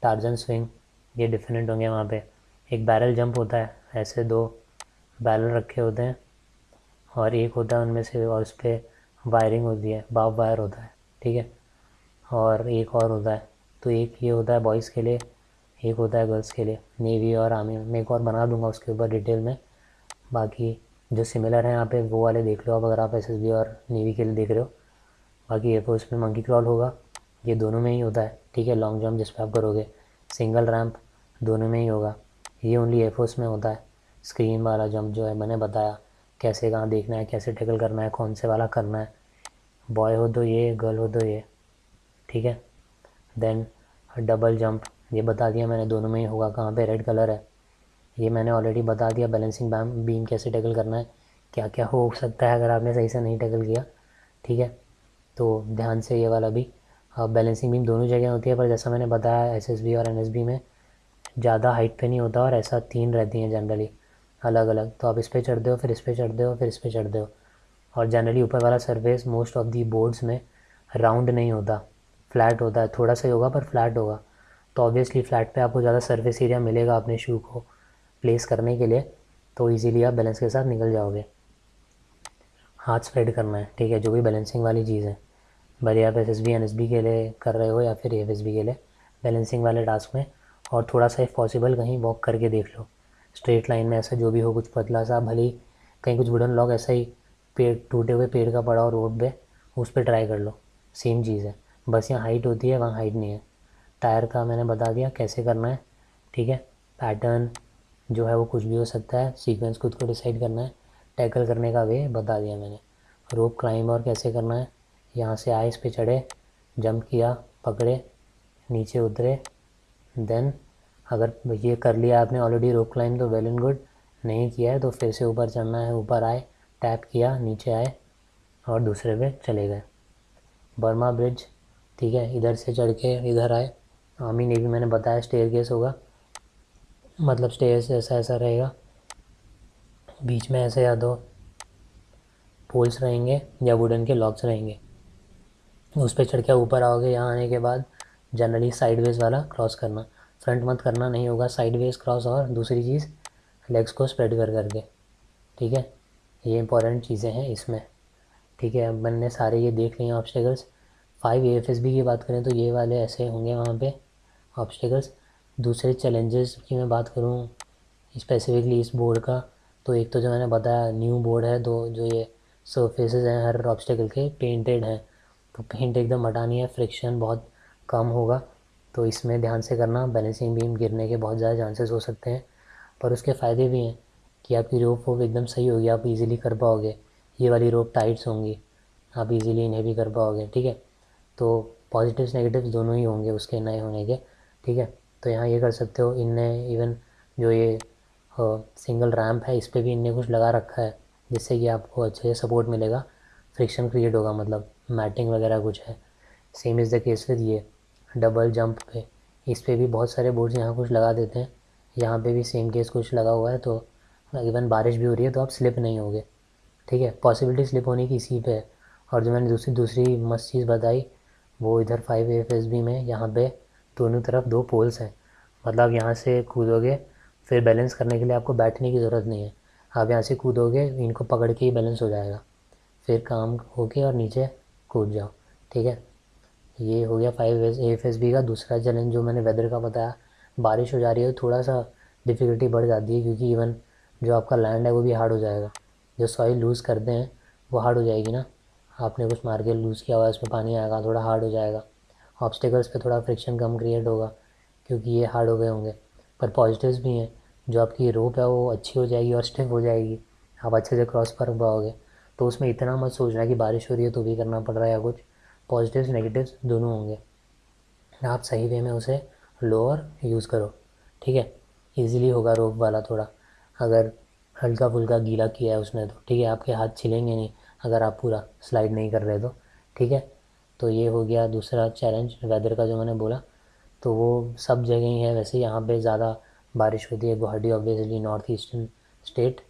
Speaker 1: टार्जन स्विंग, ये डिफरेंट होंगे वहाँ पे। एक बैरल जंप होता है, ऐसे 2 बैरल रखे होते हैं और एक होता है उनमें से, और उस पर वायरिंग होती है, बाब वायर होता है, ठीक है। और एक और होता है, तो एक ये होता है बॉयज़ के लिए, एक होता है गर्ल्स के लिए, नेवी और आर्मी में। मैं एक और बना दूंगा उसके ऊपर डिटेल में। बाकी जो सिमिलर है यहाँ पे वो वाले देख लो आप, अगर आप SSB और नेवी के लिए देख रहे हो। बाकी एयरफोर्स में मंकी क्रॉल होगा, ये दोनों में ही होता है, ठीक है। लॉन्ग जंप जिस पर आप करोगे, सिंगल रैंप दोनों में ही होगा, ये ओनली एयरफोर्स में होता है। स्क्रीन वाला जंप जो है मैंने बताया कैसे कहाँ देखना है, कैसे टैकल करना है, कौन से वाला करना है, बॉय हो तो ये, गर्ल हो तो ये, ठीक है। देन डबल जंप, ये बता दिया मैंने, दोनों में ही होगा। कहाँ पे रेड कलर है ये मैंने ऑलरेडी बता दिया। बैलेंसिंग बीम कैसे टैकल करना है, क्या क्या हो सकता है अगर आपने सही से नहीं टैकल किया, ठीक है। तो ध्यान से ये वाला भी, बैलेंसिंग बीम दोनों जगह होती है, पर जैसा मैंने बताया SSB और NSB में ज़्यादा हाइट पे नहीं होता, और ऐसा 3 रहती हैं जनरली अलग अलग। तो आप इस पर चढ़ते हो, फिर इस पर चढ़ते हो, फिर इस पर चढ़ते हो। और जनरली ऊपर वाला surface most of the boards में राउंड नहीं होता, फ्लैट होता है, थोड़ा सा ही होगा पर फ्लैट होगा। तो ऑब्वियसली फ्लैट पे आपको ज़्यादा सरफेस एरिया मिलेगा अपने शू को प्लेस करने के लिए, तो इजीली आप बैलेंस के साथ निकल जाओगे। हाथ स्प्रेड करना है, ठीक है, जो भी बैलेंसिंग वाली चीज़ है, भले आप SSB NSB के लिए कर रहे हो या फिर FSB के लिए, बैलेंसिंग वाले टास्क में। और थोड़ा सा इफ़ पॉसिबल कहीं वॉक करके देख लो, स्ट्रेट लाइन में ऐसा जो भी हो, कुछ पतला सा, भले ही कहीं कुछ वुडन लॉक ऐसा ही पेड़, टूटे हुए पेड़ का पड़ा हो रोड पे, उस पर ट्राई कर लो, सेम चीज़ है। बस यहाँ हाइट होती है, वहाँ हाइट नहीं है। टायर का मैंने बता दिया कैसे करना है, ठीक है। पैटर्न जो है वो कुछ भी हो सकता है, सीक्वेंस खुद को डिसाइड करना है। टैकल करने का वे बता दिया मैंने। रोप क्लाइंब और कैसे करना है, यहाँ से आए, इस पे चढ़े, जंप किया, पकड़े, नीचे उतरे। देन अगर ये कर लिया आपने ऑलरेडी रोप क्लाइंब तो वेल एंड गुड, नहीं किया है तो फिर से ऊपर चढ़ना है। ऊपर आए, टैप किया, नीचे आए और दूसरे पे चले गए। बर्मा ब्रिज, ठीक है, इधर से चढ़ के इधर आए। आर्मी नेवी मैंने बताया स्टेयरकेस होगा, मतलब स्टेयर से ऐसा ऐसा रहेगा, बीच में ऐसे या दो पोल्स रहेंगे या वुडन के लॉक्स रहेंगे, उस पर चढ़ के ऊपर आओगे। यहाँ आने के बाद जनरली साइडवेज वाला क्रॉस करना, फ्रंट मत करना, नहीं होगा साइडवेज क्रॉस। और दूसरी चीज़ लेग्स को स्प्रेड कर करके, ठीक है। ये इंपॉर्टेंट चीज़ें हैं इसमें, ठीक है। अब मैंने सारे ये देख लिए ऑब्स्टेकल्स। 5 AFSB की बात करें तो ये वाले ऐसे होंगे वहाँ पे ऑब्स्टेकल्स। दूसरे चैलेंजेस की मैं बात करूँ स्पेसिफिकली इस बोर्ड का, तो एक तो जो मैंने बताया न्यू बोर्ड है, तो जो ये सरफेसेस हैं हर ऑब्स्टेकल के पेंटेड हैं, तो पेंट एकदम हटानी है, फ्रिक्शन बहुत कम होगा। तो इसमें ध्यान से करना, बैलेंसिंग बीम गिरने के बहुत ज़्यादा चांसेस हो सकते हैं, पर उसके फ़ायदे भी हैं कि आपकी रोप वोप एकदम सही होगी, आप इजीली कर पाओगे। ये वाली रोप टाइट्स होंगी, आप इजीली इन्हें भी कर पाओगे, ठीक है। तो पॉजिटिव्स नेगेटिव्स दोनों ही होंगे उसके नए होने के, ठीक है। तो यहाँ ये कर सकते हो। इनने इवन जो ये सिंगल रैम्प है, इस पर भी इनने कुछ लगा रखा है जिससे कि आपको अच्छे से सपोर्ट मिलेगा, फ्रिक्शन क्रिएट होगा, मतलब मैटिंग वगैरह कुछ है। Same is the case with ये डबल जंप पे, इस पर भी बहुत सारे बोर्ड्स यहाँ कुछ लगा देते हैं, यहाँ पे भी सेम केस कुछ लगा हुआ है। तो इवन बारिश भी हो रही है तो आप स्लिप नहीं होगे, ठीक है। पॉसिबिलिटी स्लिप होने की इसी पे है। और जो मैंने दूसरी दूसरी मस्त चीज़ बताई वो इधर 5 AFSB में यहाँ पे दोनों तरफ 2 पोल्स हैं, मतलब यहाँ से कूदोगे, फिर बैलेंस करने के लिए आपको बैठने की ज़रूरत नहीं है, आप यहाँ से कूदोगे, इनको पकड़ के ही बैलेंस हो जाएगा, फिर काम होके और नीचे कूद जाओ, ठीक है। ये हो गया 5 AFSB का। दूसरा चैलेंज जो मैंने वेदर का बताया, बारिश हो जा रही है तो थोड़ा सा डिफ़िकल्टी बढ़ जाती है, क्योंकि इवन जो आपका लैंड है वो भी हार्ड हो जाएगा, जो सॉइल लूज़ करते हैं वो हार्ड हो जाएगी ना, आपने कुछ मार के लूज़ किया हुआ है उसमें पानी आएगा, थोड़ा हार्ड हो जाएगा। ऑब्स्टिकल्स पे थोड़ा फ्रिक्शन कम क्रिएट होगा क्योंकि ये हार्ड हो गए होंगे। पर पॉजिटिव्स भी हैं, जो आपकी रोप है वो अच्छी हो जाएगी और स्टिफ हो जाएगी, आप अच्छे से क्रॉस कर पाओगे। तो उसमें इतना मत सोचना कि बारिश हो रही है तो भी करना पड़ रहा है या कुछ, पॉजिटिव्स नेगेटिव्स दोनों होंगे, आप सही वे में उसे लो और यूज़ करो, ठीक है। इजीली होगा रोप वाला थोड़ा, अगर हल्का फुल्का गीला किया है उसने तो ठीक है, आपके हाथ छिलेंगे नहीं अगर आप पूरा स्लाइड नहीं कर रहे तो, ठीक है। तो ये हो गया दूसरा चैलेंज वेदर का जो मैंने बोला। तो वो सब जगह ही है वैसे, यहाँ पे ज़्यादा बारिश होती है, Guwahati obviously north eastern state,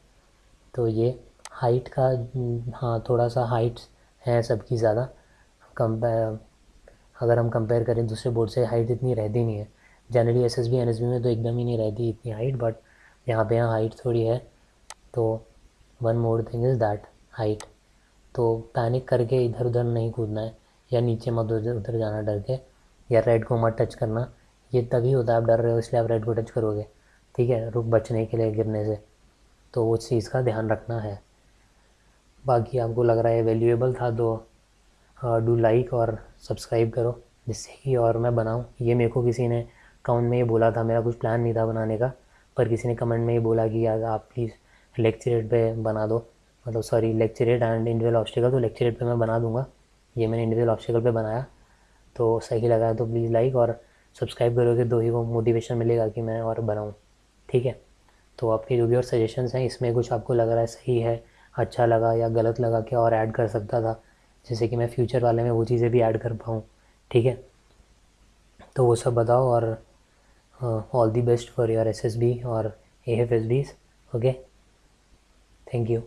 Speaker 1: तो ये हाइट का हाँ थोड़ा सा हाइट्स हैं सबकी ज़्यादा अगर हम कंपेयर करें दूसरे बोर्ड से, हाइट इतनी रहती नहीं है जनरली। एसएसबी एनएसबी में तो एकदम ही नहीं रहती इतनी हाइट, बट यहाँ हाइट थोड़ी है। तो one more thing is that height. तो पैनिक करके इधर उधर नहीं कूदना है, या नीचे मत उधर जाना डर के, या रेड को मत टच करना। ये तभी होता है आप डर रहे हो इसलिए आप रेड को टच करोगे, ठीक है, रुक बचने के लिए गिरने से। तो उस चीज़ का ध्यान रखना है। बाकी आपको लग रहा है वैल्यूएबल था तो डू लाइक और सब्सक्राइब करो, जिससे कि और मैं बनाऊँ। ये मेरे को किसी ने कमेंट में ये बोला था, मेरा कुछ प्लान नहीं था बनाने का, पर किसी ने कमेंट में ये बोला कि यार आप प्लीज़ लेक्चरेट पे बना दो, मतलब sorry lecturette and individual obstacle. तो लेक्चरेट पे मैं बना दूंगा। ये मैंने इंडिविजुअल ऑब्स्टिकल पे बनाया तो सही लगा है, तो प्लीज़ लाइक और सब्सक्राइब करोगे तो ही वो मोटिवेशन मिलेगा कि मैं और बनाऊँ, ठीक है। तो आपके जो भी और सजेशंस हैं इसमें कुछ आपको लग रहा है सही है, अच्छा लगा या गलत लगा, क्या और ऐड कर सकता था, जैसे कि मैं फ्यूचर वाले में वो चीज़ें भी ऐड कर पाऊँ, ठीक है। तो वो सब बताओ, और all the best for your SSB और एएफएसबीज। Okay, thank you.